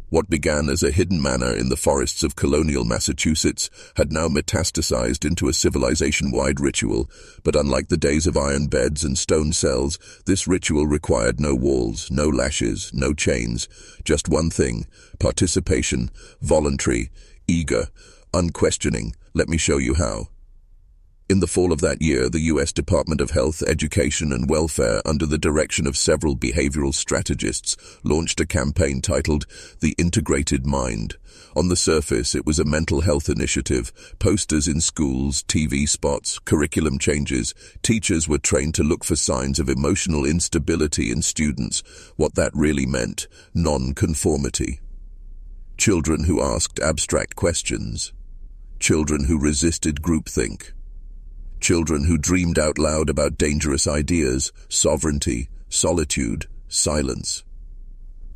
What began as a hidden manor in the forests of colonial Massachusetts had now metastasized into a civilization-wide ritual, but unlike the days of iron beds and stone cells, this ritual required no walls, no lashes, no chains, just one thing: participation, voluntary, eager, unquestioning. Let me show you how. In the fall of that year, the U.S. Department of Health, Education and Welfare, under the direction of several behavioral strategists, launched a campaign titled The Integrated Mind. On the surface, it was a mental health initiative. Posters in schools, TV spots, curriculum changes. Teachers were trained to look for signs of emotional instability in students. What that really meant: non-conformity. Children who asked abstract questions. Children who resisted groupthink. Children who dreamed out loud about dangerous ideas, sovereignty, solitude, silence.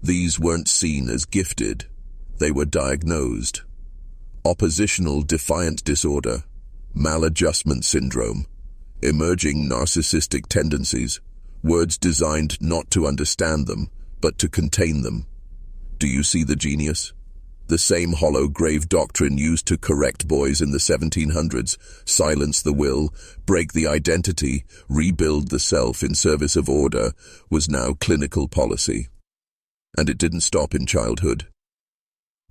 These weren't seen as gifted. They were diagnosed. Oppositional defiant disorder, maladjustment syndrome, emerging narcissistic tendencies, words designed not to understand them, but to contain them. Do you see the genius? The same Hollowgrave doctrine used to correct boys in the 1700s, silence the will, break the identity, rebuild the self in service of order, was now clinical policy. And it didn't stop in childhood.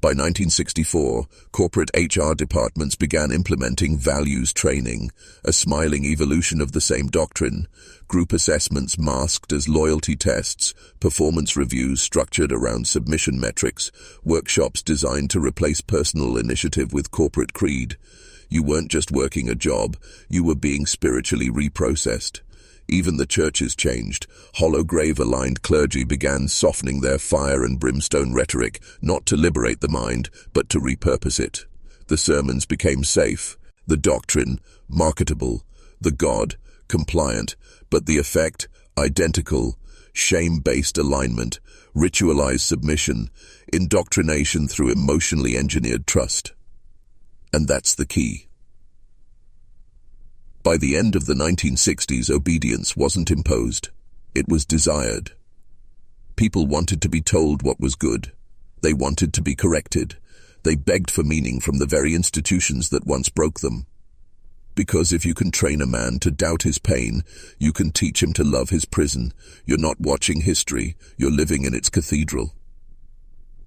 By 1964, corporate HR departments began implementing values training, a smiling evolution of the same doctrine. Group assessments masked as loyalty tests, performance reviews structured around submission metrics, workshops designed to replace personal initiative with corporate creed. You weren't just working a job, you were being spiritually reprocessed. Even the churches changed. Hollowgrave-aligned clergy began softening their fire and brimstone rhetoric, not to liberate the mind, but to repurpose it. The sermons became safe, the doctrine marketable, the God compliant, but the effect identical: shame-based alignment, ritualized submission, indoctrination through emotionally engineered trust. And that's the key. By the end of the 1960s, obedience wasn't imposed. It was desired. People wanted to be told what was good. They wanted to be corrected. They begged for meaning from the very institutions that once broke them. Because if you can train a man to doubt his pain, you can teach him to love his prison. You're not watching history, you're living in its cathedral.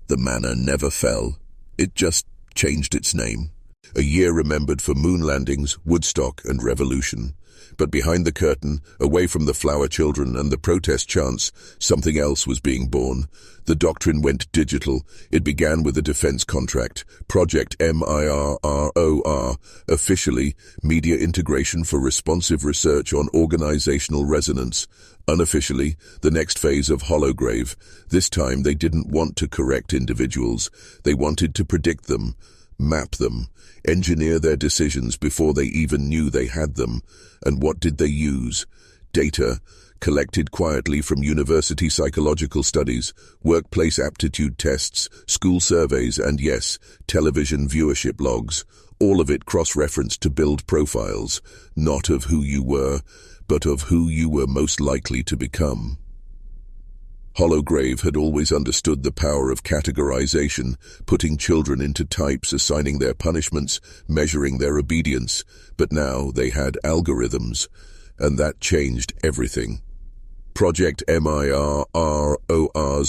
The manor never fell. It just changed its name. A year remembered for moon landings, Woodstock, and revolution. But behind the curtain, away from the flower children and the protest chants, something else was being born. The doctrine went digital. It began with a defense contract, Project MIRROR, officially Media Integration for Responsive Research on Organizational Resonance. Unofficially, the next phase of Hollowgrave. This time they didn't want to correct individuals. They wanted to predict them, map them, engineer their decisions before they even knew they had them. And what did they use? Data, collected quietly from university psychological studies, workplace aptitude tests, school surveys, and yes, television viewership logs. All of it cross-referenced to build profiles, not of who you were, but of who you were most likely to become. Hollowgrave had always understood the power of categorization, putting children into types, assigning their punishments, measuring their obedience, but now they had algorithms, and that changed everything. Project MIRROR's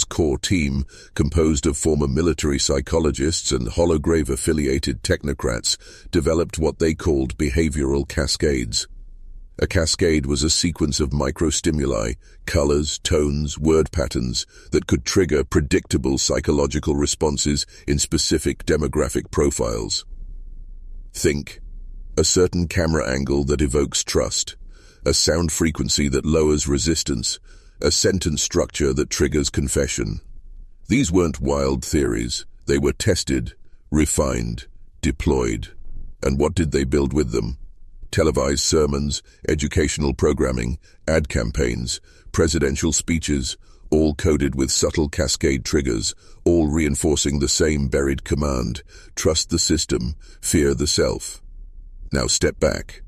core team, composed of former military psychologists and Hollowgrave-affiliated technocrats, developed what they called behavioral cascades. A cascade was a sequence of microstimuli, colors, tones, word patterns that could trigger predictable psychological responses in specific demographic profiles. Think: a certain camera angle that evokes trust, a sound frequency that lowers resistance, a sentence structure that triggers confession. These weren't wild theories. They were tested, refined, deployed. And what did they build with them? televised sermons, educational programming, ad campaigns, presidential speeches, all coded with subtle cascade triggers, all reinforcing the same buried command: trust the system, fear the self. Now step back.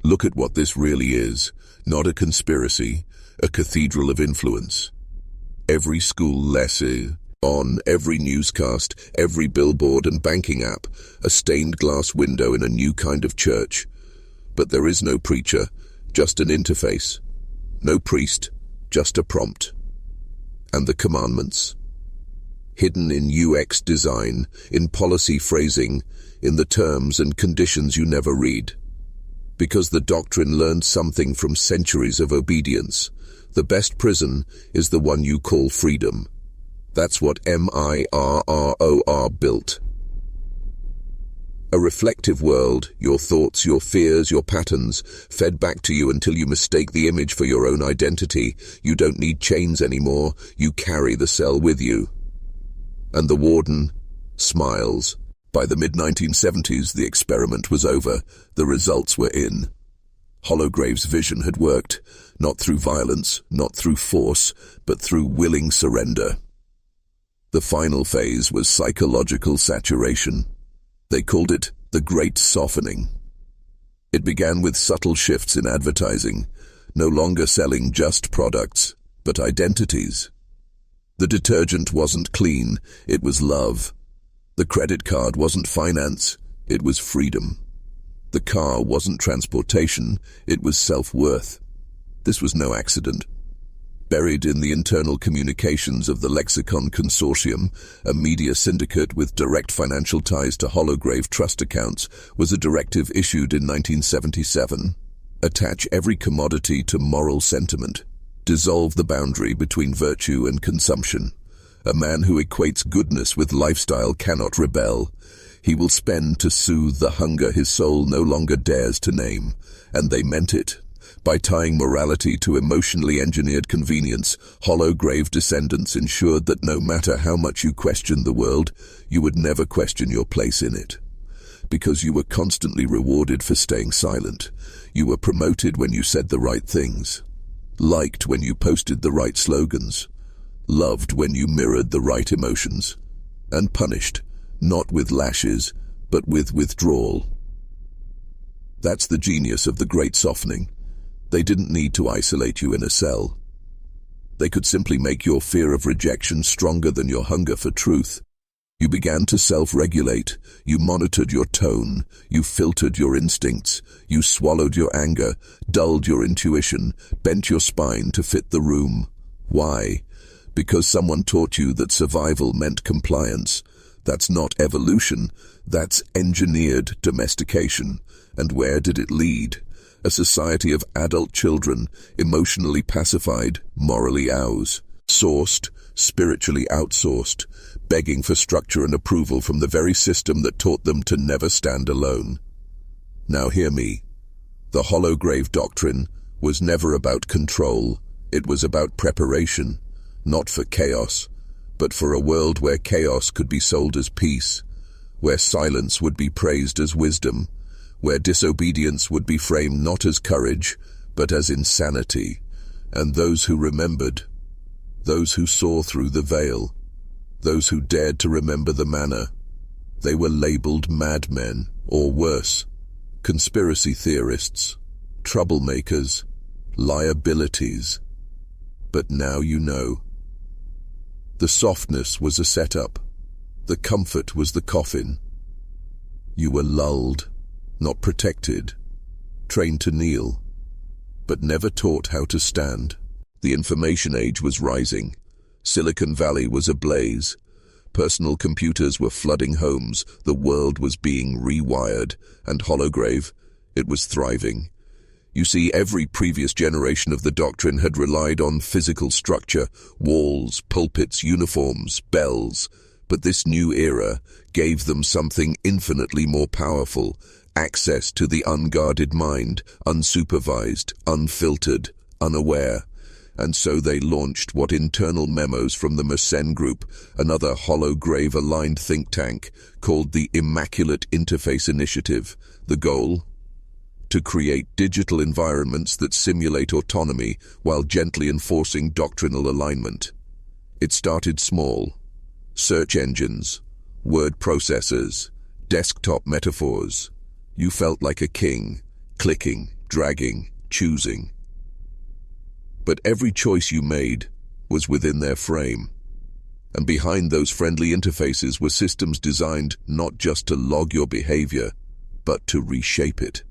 Look at what this really is. Not a conspiracy, a cathedral of influence. Every school lesson, on every newscast, every billboard and banking app, a stained glass window in a new kind of church. But there is no preacher, just an interface. No priest, just a prompt. And the commandments? Hidden in UX design, in policy phrasing, in the terms and conditions you never read. Because the doctrine learned something from centuries of obedience. The best prison is the one you call freedom. That's what MIRROR built. A reflective world, your thoughts, your fears, your patterns, fed back to you until you mistake the image for your own identity. You don't need chains anymore, you carry the cell with you. And the warden smiles. By the mid-1970s, the experiment was over. The results were in. Hollowgrave's vision had worked, not through violence, not through force, but through willing surrender. The final phase was psychological saturation. They called it the Great Softening. It began with subtle shifts in advertising, no longer selling just products, but identities. The detergent wasn't clean, it was love. The credit card wasn't finance, it was freedom. The car wasn't transportation, it was self-worth. This was no accident. Buried in the internal communications of the Lexicon Consortium, a media syndicate with direct financial ties to Hollowgrave trust accounts, was a directive issued in 1977. Attach every commodity to moral sentiment. Dissolve the boundary between virtue and consumption. A man who equates goodness with lifestyle cannot rebel. He will spend to soothe the hunger his soul no longer dares to name. And they meant it. By tying morality to emotionally engineered convenience, Hollowgrave descendants ensured that no matter how much you questioned the world, you would never question your place in it. Because you were constantly rewarded for staying silent. You were promoted when you said the right things. Liked when you posted the right slogans. Loved when you mirrored the right emotions. And punished, not with lashes, but with withdrawal. That's the genius of the Great Softening. They didn't need to isolate you in a cell. They could simply make your fear of rejection stronger than your hunger for truth. You began to self-regulate. You monitored your tone. You filtered your instincts. You swallowed your anger, dulled your intuition, bent your spine to fit the room. Why? Because someone taught you that survival meant compliance. That's not evolution. That's engineered domestication. And where did it lead? A society of adult children, emotionally pacified, morally ours, sourced, spiritually outsourced, begging for structure and approval from the very system that taught them to never stand alone. Now hear me. The Hollowgrave doctrine was never about control. It was about preparation, not for chaos, but for a world where chaos could be sold as peace, where silence would be praised as wisdom, where disobedience would be framed not as courage, but as insanity, and those who remembered, those who saw through the veil, those who dared to remember the manor, they were labeled madmen, or worse, conspiracy theorists, troublemakers, liabilities. But now you know. The softness was a setup. The comfort was the coffin. You were lulled, not protected, trained to kneel, but never taught how to stand. The information age was rising. Silicon Valley was ablaze. Personal computers were flooding homes. The world was being rewired, and Hollowgrave, it was thriving. You see, every previous generation of the doctrine had relied on physical structure, walls, pulpits, uniforms, bells, but this new era gave them something infinitely more powerful: access to the unguarded mind, unsupervised, unfiltered, unaware. And so they launched what internal memos from the Mersenne Group, another Hollowgrave-aligned think tank, called the Immaculate Interface Initiative. The goal? to create digital environments that simulate autonomy while gently enforcing doctrinal alignment. It started small. Search engines, word processors, desktop metaphors. You felt like a king, clicking, dragging, choosing. But every choice you made was within their frame. And behind those friendly interfaces were systems designed not just to log your behavior, but to reshape it.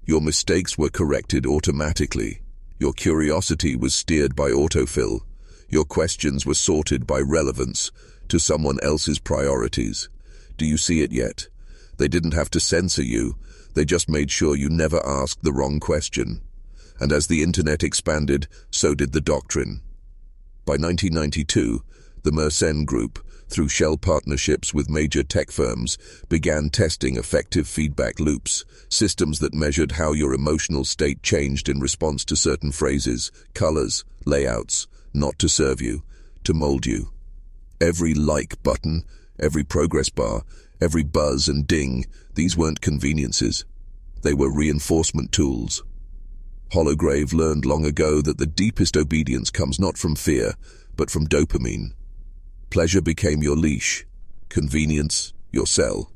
Your mistakes were corrected automatically. Your curiosity was steered by autofill. Your questions were sorted by relevance to someone else's priorities. Do you see it yet? They didn't have to censor you. They just made sure you never asked the wrong question. And as the internet expanded, so did the doctrine. By 1992, the Mersenne Group, through shell partnerships with major tech firms, began testing effective feedback loops, systems that measured how your emotional state changed in response to certain phrases, colors, layouts, not to serve you, to mold you. Every like button, every progress bar, every buzz and ding, these weren't conveniences. They were reinforcement tools. Hollowgrave learned long ago that the deepest obedience comes not from fear, but from dopamine. Pleasure became your leash, convenience your cell.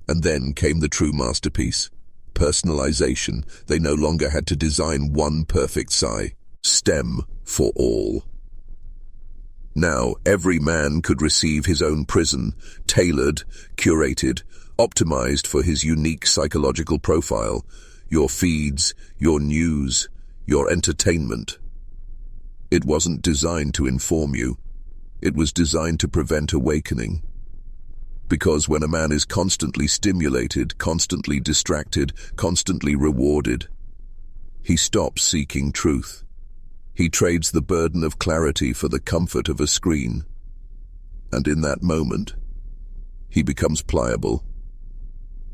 And then came the true masterpiece, personalization. They no longer had to design one perfect stem for all. Now every man could receive his own prison, tailored, curated, optimized for his unique psychological profile, your feeds, your news, your entertainment. It wasn't designed to inform you. It was designed to prevent awakening. Because when a man is constantly stimulated, constantly distracted, constantly rewarded, he stops seeking truth. He trades the burden of clarity for the comfort of a screen. And in that moment, he becomes pliable.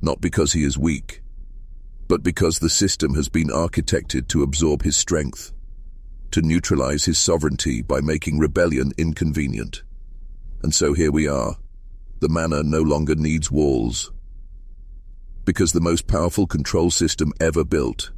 Not because he is weak, but because the system has been architected to absorb his strength, to neutralize his sovereignty by making rebellion inconvenient. And so here we are. The manor no longer needs walls, because the most powerful control system ever built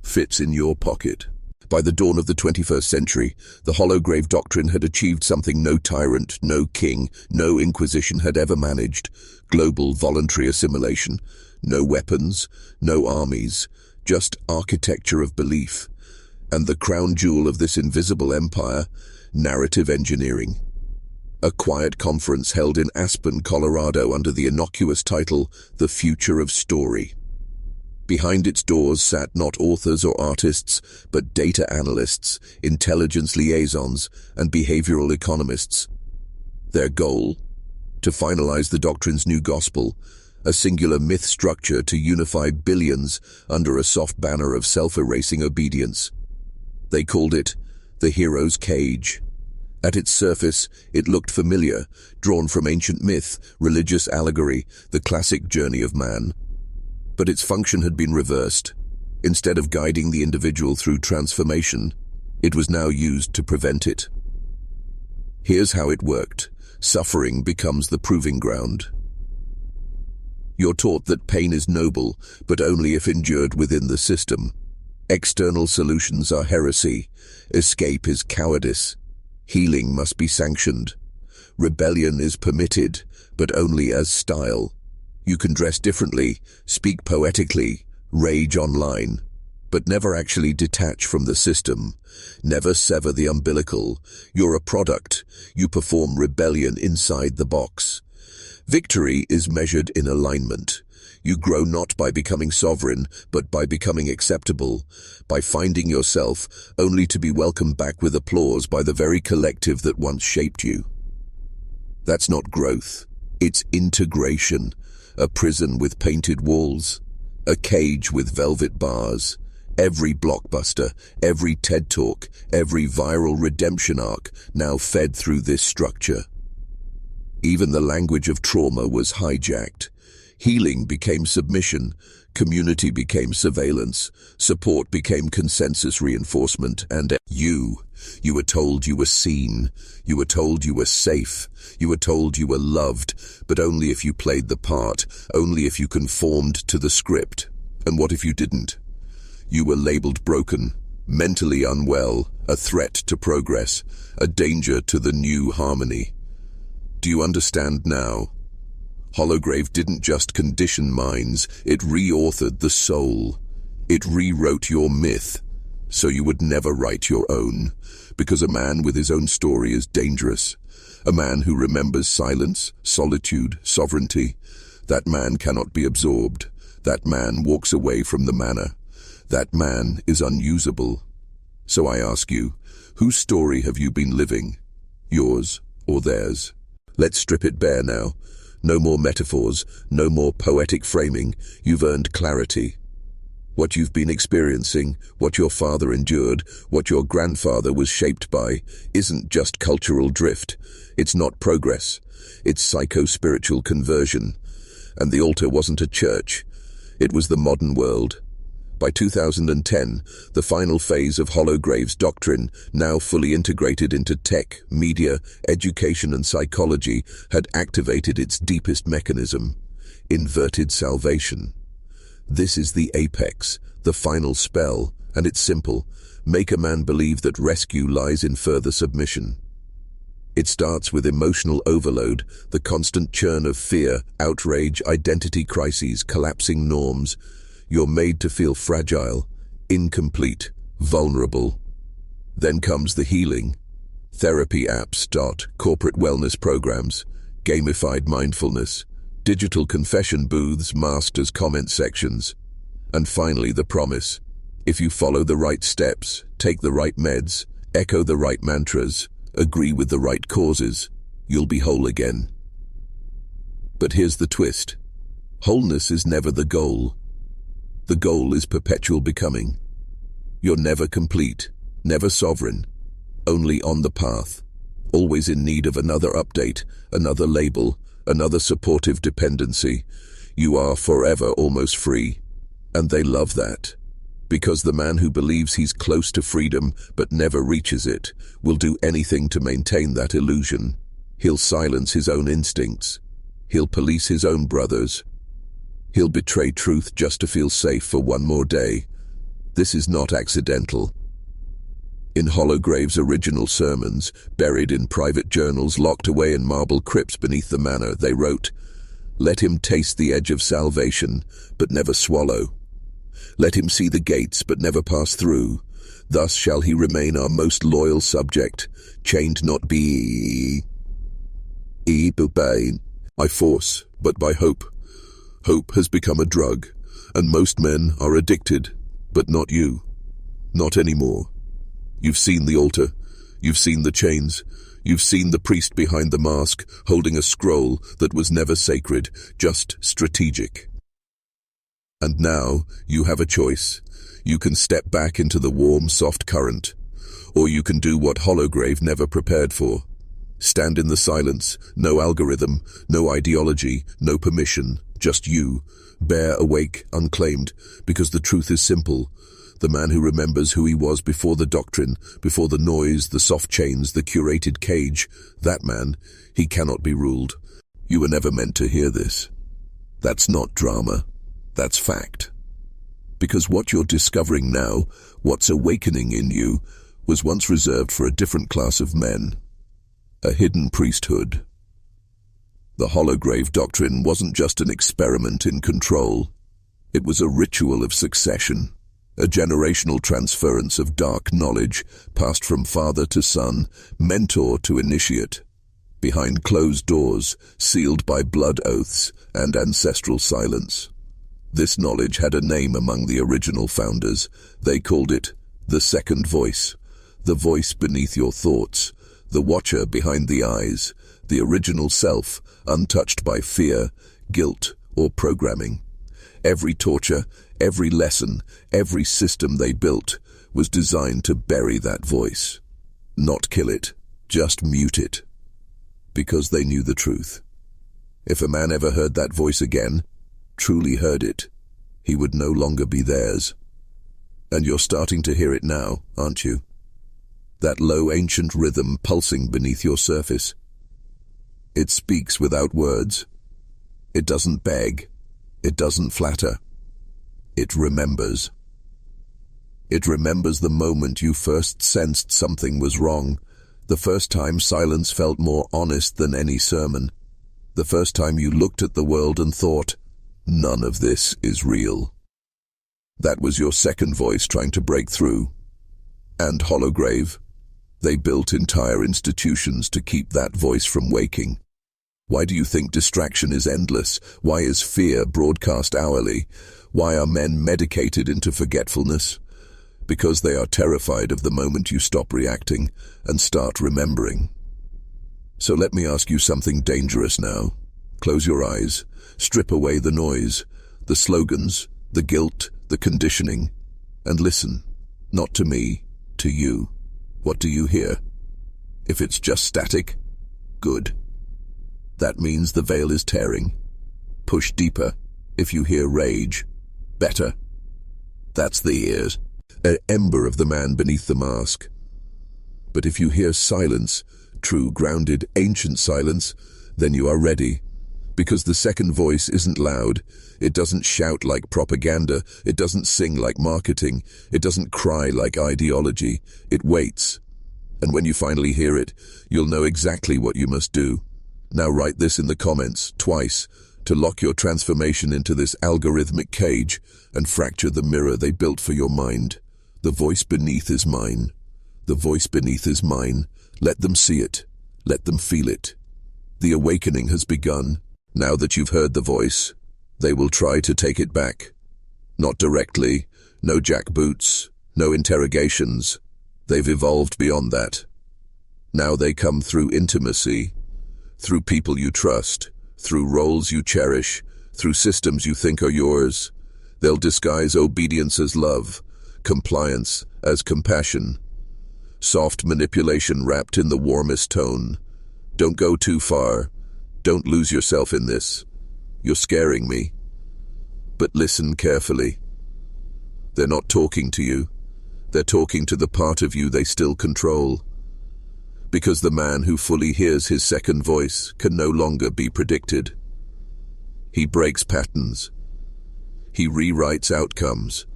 fits in your pocket. By the dawn of the 21st century, the Hollowgrave doctrine had achieved something no tyrant, no king, no inquisition had ever managed: global voluntary assimilation. No weapons, no armies, just architecture of belief. And the crown jewel of this invisible empire, narrative engineering. A quiet conference held in Aspen, Colorado under the innocuous title, The Future of Story. Behind its doors sat not authors or artists, but data analysts, intelligence liaisons, and behavioral economists. Their goal? To finalize the doctrine's new gospel, a singular myth structure to unify billions under a soft banner of self-erasing obedience. They called it the hero's cage. At its surface, it looked familiar, drawn from ancient myth, religious allegory, the classic journey of man. But its function had been reversed. Instead of guiding the individual through transformation, it was now used to prevent it. Here's how it worked. Suffering becomes the proving ground. You're taught that pain is noble, but only if endured within the system. External solutions are heresy. Escape is cowardice. Healing must be sanctioned. Rebellion is permitted, but only as style. You can dress differently, speak poetically, rage online, but never actually detach from the system. Never sever the umbilical. You're a product. You perform rebellion inside the box. Victory is measured in alignment. You grow not by becoming sovereign, but by becoming acceptable, by finding yourself, only to be welcomed back with applause by the very collective that once shaped you. That's not growth. It's integration. A prison with painted walls. A cage with velvet bars. Every blockbuster, every TED Talk, every viral redemption arc now fed through this structure. Even the language of trauma was hijacked. Healing became submission, community became surveillance, support became consensus reinforcement, and you were told you were seen, you were told you were safe, you were told you were loved, but only if you played the part, only if you conformed to the script. And what if you didn't? You were labeled broken, mentally unwell, a threat to progress, a danger to the new harmony. Do you understand now? Hollowgrave didn't just condition minds, it reauthored the soul. It rewrote your myth, so you would never write your own, because a man with his own story is dangerous. A man who remembers silence, solitude, sovereignty. That man cannot be absorbed. That man walks away from the manor. That man is unusable. So I ask you, whose story have you been living? Yours or theirs? Let's strip it bare now. No more metaphors, no more poetic framing. You've earned clarity. What you've been experiencing, what your father endured, what your grandfather was shaped by, isn't just cultural drift. It's not progress. It's psycho-spiritual conversion. And the altar wasn't a church. It was the modern world. By 2010, the final phase of Hollowgrave's doctrine, now fully integrated into tech, media, education and psychology, had activated its deepest mechanism: inverted salvation. This is the apex, the final spell, and it's simple: make a man believe that rescue lies in further submission. It starts with emotional overload, the constant churn of fear, outrage, identity crises, collapsing norms. You're made to feel fragile, incomplete, vulnerable. Then comes the healing. Therapy apps, corporate wellness programs, gamified mindfulness, digital confession booths masked as comment sections. And finally the promise: if you follow the right steps, take the right meds, echo the right mantras, agree with the right causes, you'll be whole again. But here's the twist. Wholeness is never the goal. The goal is perpetual becoming. You're never complete, never sovereign, only on the path, always in need of another update, another label, another supportive dependency. You are forever almost free. And they love that. Because the man who believes he's close to freedom but never reaches it will do anything to maintain that illusion. He'll silence his own instincts. He'll police his own brothers. He'll betray truth just to feel safe for one more day. This is not accidental. In Hollowgrave's original sermons, buried in private journals locked away in marble crypts beneath the manor, they wrote, "Let him taste the edge of salvation, but never swallow. Let him see the gates, but never pass through. Thus shall he remain our most loyal subject, chained not by force, but by hope. Hope has become a drug, and most men are addicted, but not you. Not anymore. You've seen the altar, you've seen the chains, you've seen the priest behind the mask holding a scroll that was never sacred, just strategic. And now you have a choice. You can step back into the warm, soft current, or you can do what Hollowgrave never prepared for. Stand in the silence, no algorithm, no ideology, no permission, just you, bare, awake, unclaimed, because the truth is simple. The man who remembers who he was before the doctrine, before the noise, the soft chains, the curated cage, that man, he cannot be ruled. You were never meant to hear this. That's not drama. That's fact. Because what you're discovering now, what's awakening in you, was once reserved for a different class of men. A hidden priesthood. The Hollowgrave doctrine wasn't just an experiment in control. It was a ritual of succession, a generational transference of dark knowledge passed from father to son, mentor to initiate, behind closed doors, sealed by blood oaths and ancestral silence. This knowledge had a name among the original founders. They called it the second voice, the voice beneath your thoughts, the watcher behind the eyes, the original self, untouched by fear, guilt, or programming. Every torture, every lesson, every system they built was designed to bury that voice. Not kill it, just mute it. Because they knew the truth. If a man ever heard that voice again, truly heard it, he would no longer be theirs. And you're starting to hear it now, aren't you? That low ancient rhythm pulsing beneath your surface. It speaks without words. It doesn't beg. It doesn't flatter. It remembers. It remembers the moment you first sensed something was wrong, the first time silence felt more honest than any sermon, the first time you looked at the world and thought, none of this is real. That was your second voice trying to break through. And Hollowgrave, they built entire institutions to keep that voice from waking. Why do you think distraction is endless? Why is fear broadcast hourly? Why are men medicated into forgetfulness? Because they are terrified of the moment you stop reacting and start remembering. So let me ask you something dangerous now. Close your eyes, strip away the noise, the slogans, the guilt, the conditioning, and listen, not to me, to you. What do you hear? If it's just static, good. That means the veil is tearing. Push deeper. If you hear rage, better. That's the ears, an ember of the man beneath the mask. But if you hear silence, true, grounded, ancient silence, then you are ready. Because the second voice isn't loud, it doesn't shout like propaganda, it doesn't sing like marketing, it doesn't cry like ideology, it waits. And when you finally hear it, you'll know exactly what you must do. Now write this in the comments, twice, to lock your transformation into this algorithmic cage and fracture the mirror they built for your mind. The voice beneath is mine. The voice beneath is mine. Let them see it. Let them feel it. The awakening has begun. Now that you've heard the voice, they will try to take it back. Not directly, no jackboots, no interrogations. They've evolved beyond that. Now they come through intimacy, through people you trust, through roles you cherish, through systems you think are yours. They'll disguise obedience as love, compliance as compassion, soft manipulation wrapped in the warmest tone. Don't go too far. Don't lose yourself in this. You're scaring me. But listen carefully. They're not talking to you. They're talking to the part of you they still control. Because the man who fully hears his second voice can no longer be predicted. He breaks patterns. He rewrites outcomes.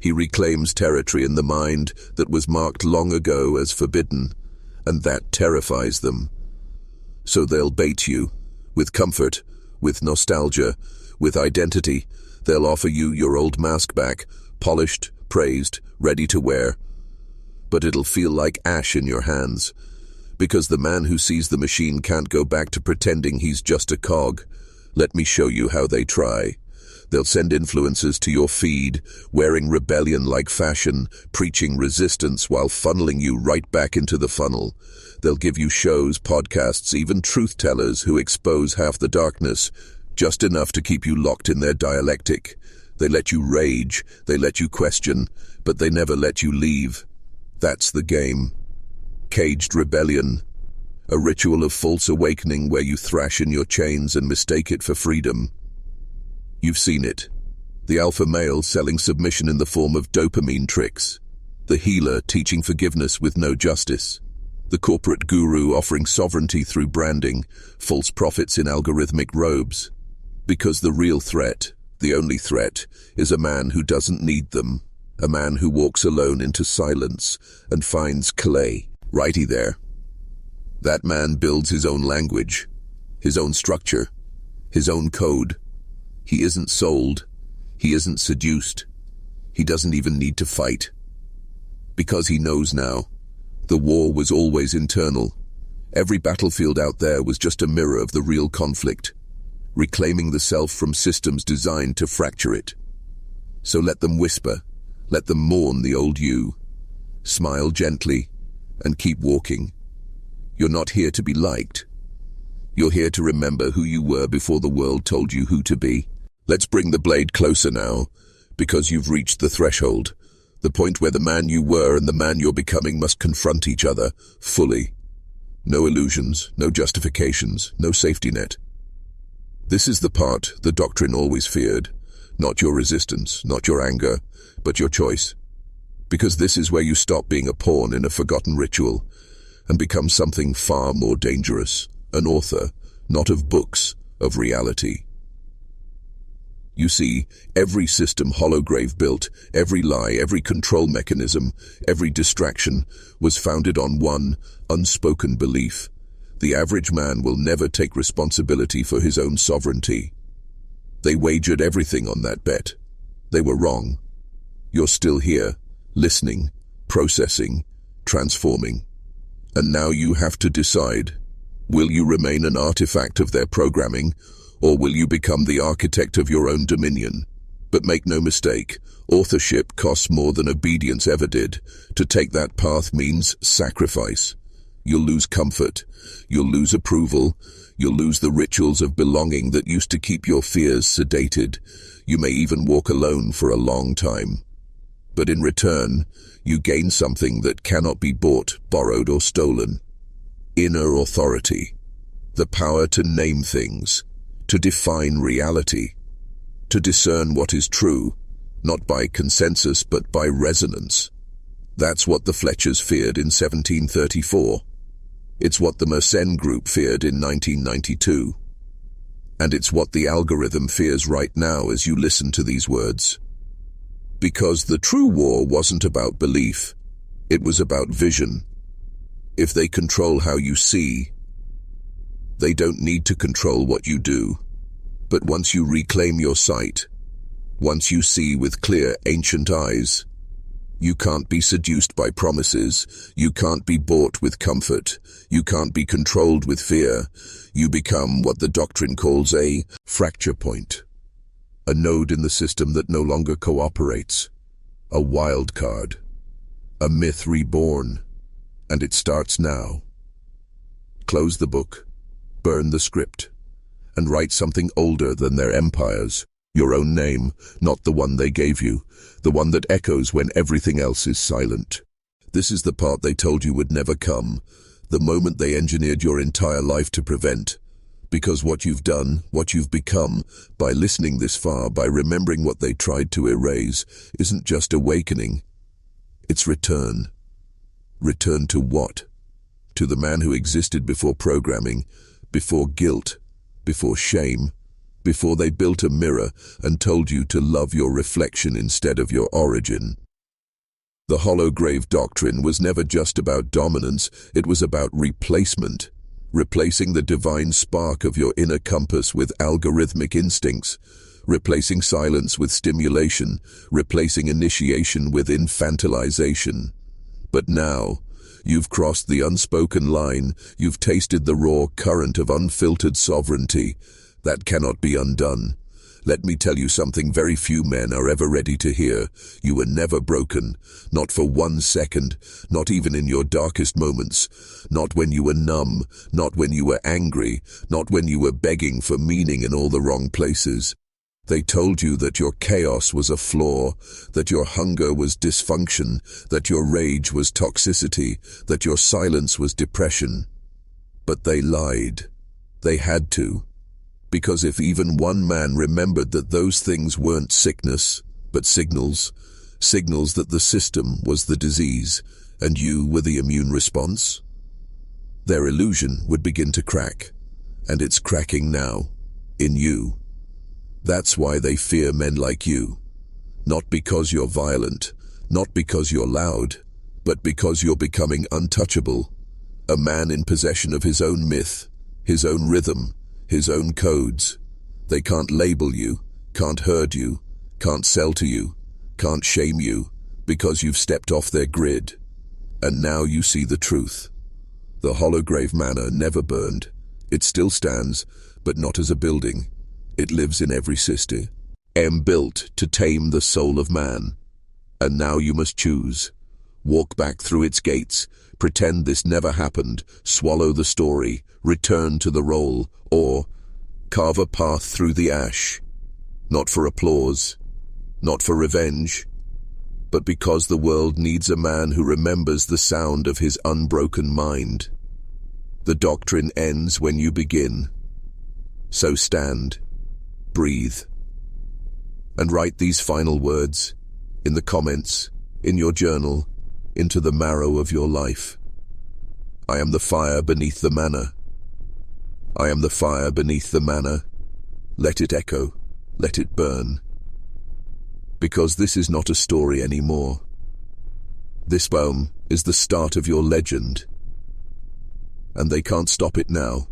He reclaims territory in the mind that was marked long ago as forbidden, and that terrifies them. So they'll bait you, with comfort, with nostalgia, with identity. They'll offer you your old mask back, polished, praised, ready to wear. But it'll feel like ash in your hands, because the man who sees the machine can't go back to pretending he's just a cog. Let me show you how they try. They'll send influencers to your feed, wearing rebellion like fashion, preaching resistance while funneling you right back into the funnel. They'll give you shows, podcasts, even truth-tellers who expose half the darkness, just enough to keep you locked in their dialectic. They let you rage, they let you question, but they never let you leave. That's the game. Caged rebellion. A ritual of false awakening where you thrash in your chains and mistake it for freedom. You've seen it. The alpha male selling submission in the form of dopamine tricks. The healer teaching forgiveness with no justice. The corporate guru offering sovereignty through branding, false prophets in algorithmic robes. Because the real threat, the only threat, is a man who doesn't need them. A man who walks alone into silence and finds clay. Righty there. That man builds his own language, his own structure, his own code. He isn't sold. He isn't seduced. He doesn't even need to fight. Because he knows now. The war was always internal. Every battlefield out there was just a mirror of the real conflict, reclaiming the self from systems designed to fracture it. So let them whisper. Let them mourn the old you. Smile gently and keep walking. You're not here to be liked. You're here to remember who you were before the world told you who to be. Let's bring the blade closer now, because you've reached the threshold, the point where the man you were and the man you're becoming must confront each other fully. No illusions, no justifications, no safety net. This is the part the doctrine always feared. Not your resistance, not your anger, but your choice. Because this is where you stop being a pawn in a forgotten ritual and become something far more dangerous, an author, not of books, of reality. You see, every system Hollowgrave built, every lie, every control mechanism, every distraction, was founded on one unspoken belief. The average man will never take responsibility for his own sovereignty. They wagered everything on that bet. They were wrong. You're still here, listening, processing, transforming. And now you have to decide, will you remain an artifact of their programming, or will you become the architect of your own dominion? But make no mistake, authorship costs more than obedience ever did. To take that path means sacrifice. You'll lose comfort, you'll lose approval, you'll lose the rituals of belonging that used to keep your fears sedated. You may even walk alone for a long time. But in return, you gain something that cannot be bought, borrowed, or stolen. Inner authority. The power to name things, to define reality, to discern what is true, not by consensus but by resonance. That's what the Fletchers feared in 1734. It's what the Mersenne Group feared in 1992. And it's what the algorithm fears right now as you listen to these words. Because the true war wasn't about belief, it was about vision. If they control how you see, they don't need to control what you do. But once you reclaim your sight, once you see with clear, ancient eyes, you can't be seduced by promises, you can't be bought with comfort, you can't be controlled with fear. You become what the doctrine calls a fracture point. A node in the system that no longer cooperates. A wild card. A myth reborn. And it starts now. Close the book, burn the script, and write something older than their empires. Your own name, not the one they gave you, the one that echoes when everything else is silent. This is the part they told you would never come, the moment they engineered your entire life to prevent. Because what you've done, what you've become, by listening this far, by remembering what they tried to erase, isn't just awakening. It's return. Return to what? To the man who existed before programming, before guilt, before shame, before they built a mirror and told you to love your reflection instead of your origin. The Hollowgrave doctrine was never just about dominance, it was about replacement. Replacing the divine spark of your inner compass with algorithmic instincts, replacing silence with stimulation, replacing initiation with infantilization. But now, you've crossed the unspoken line, you've tasted the raw current of unfiltered sovereignty. That cannot be undone. Let me tell you something very few men are ever ready to hear. You were never broken, not for 1 second, not even in your darkest moments, not when you were numb, not when you were angry, not when you were begging for meaning in all the wrong places. They told you that your chaos was a flaw, that your hunger was dysfunction, that your rage was toxicity, that your silence was depression. But they lied. They had to. Because if even one man remembered that those things weren't sickness, but signals that the system was the disease, and you were the immune response, their illusion would begin to crack. And it's cracking now, in you. That's why they fear men like you. Not because you're violent, not because you're loud, but because you're becoming untouchable. A man in possession of his own myth, his own rhythm, his own codes. They can't label you, can't hurt you, can't sell to you, can't shame you, because you've stepped off their grid. And now you see the truth. The Hollowgrave Manor never burned. It still stands, but not as a building. It lives in every system, built to tame the soul of man. And now you must choose. Walk back through its gates, pretend this never happened, swallow the story, return to the role, or carve a path through the ash. Not for applause, not for revenge, but because the world needs a man who remembers the sound of his unbroken mind. The doctrine ends when you begin. So stand, breathe, and write these final words in the comments, in your journal, into the marrow of your life. I am the fire beneath the manor. I am the fire beneath the manor. Let it echo. Let it burn. Because this is not a story anymore. This poem is the start of your legend. And they can't stop it now.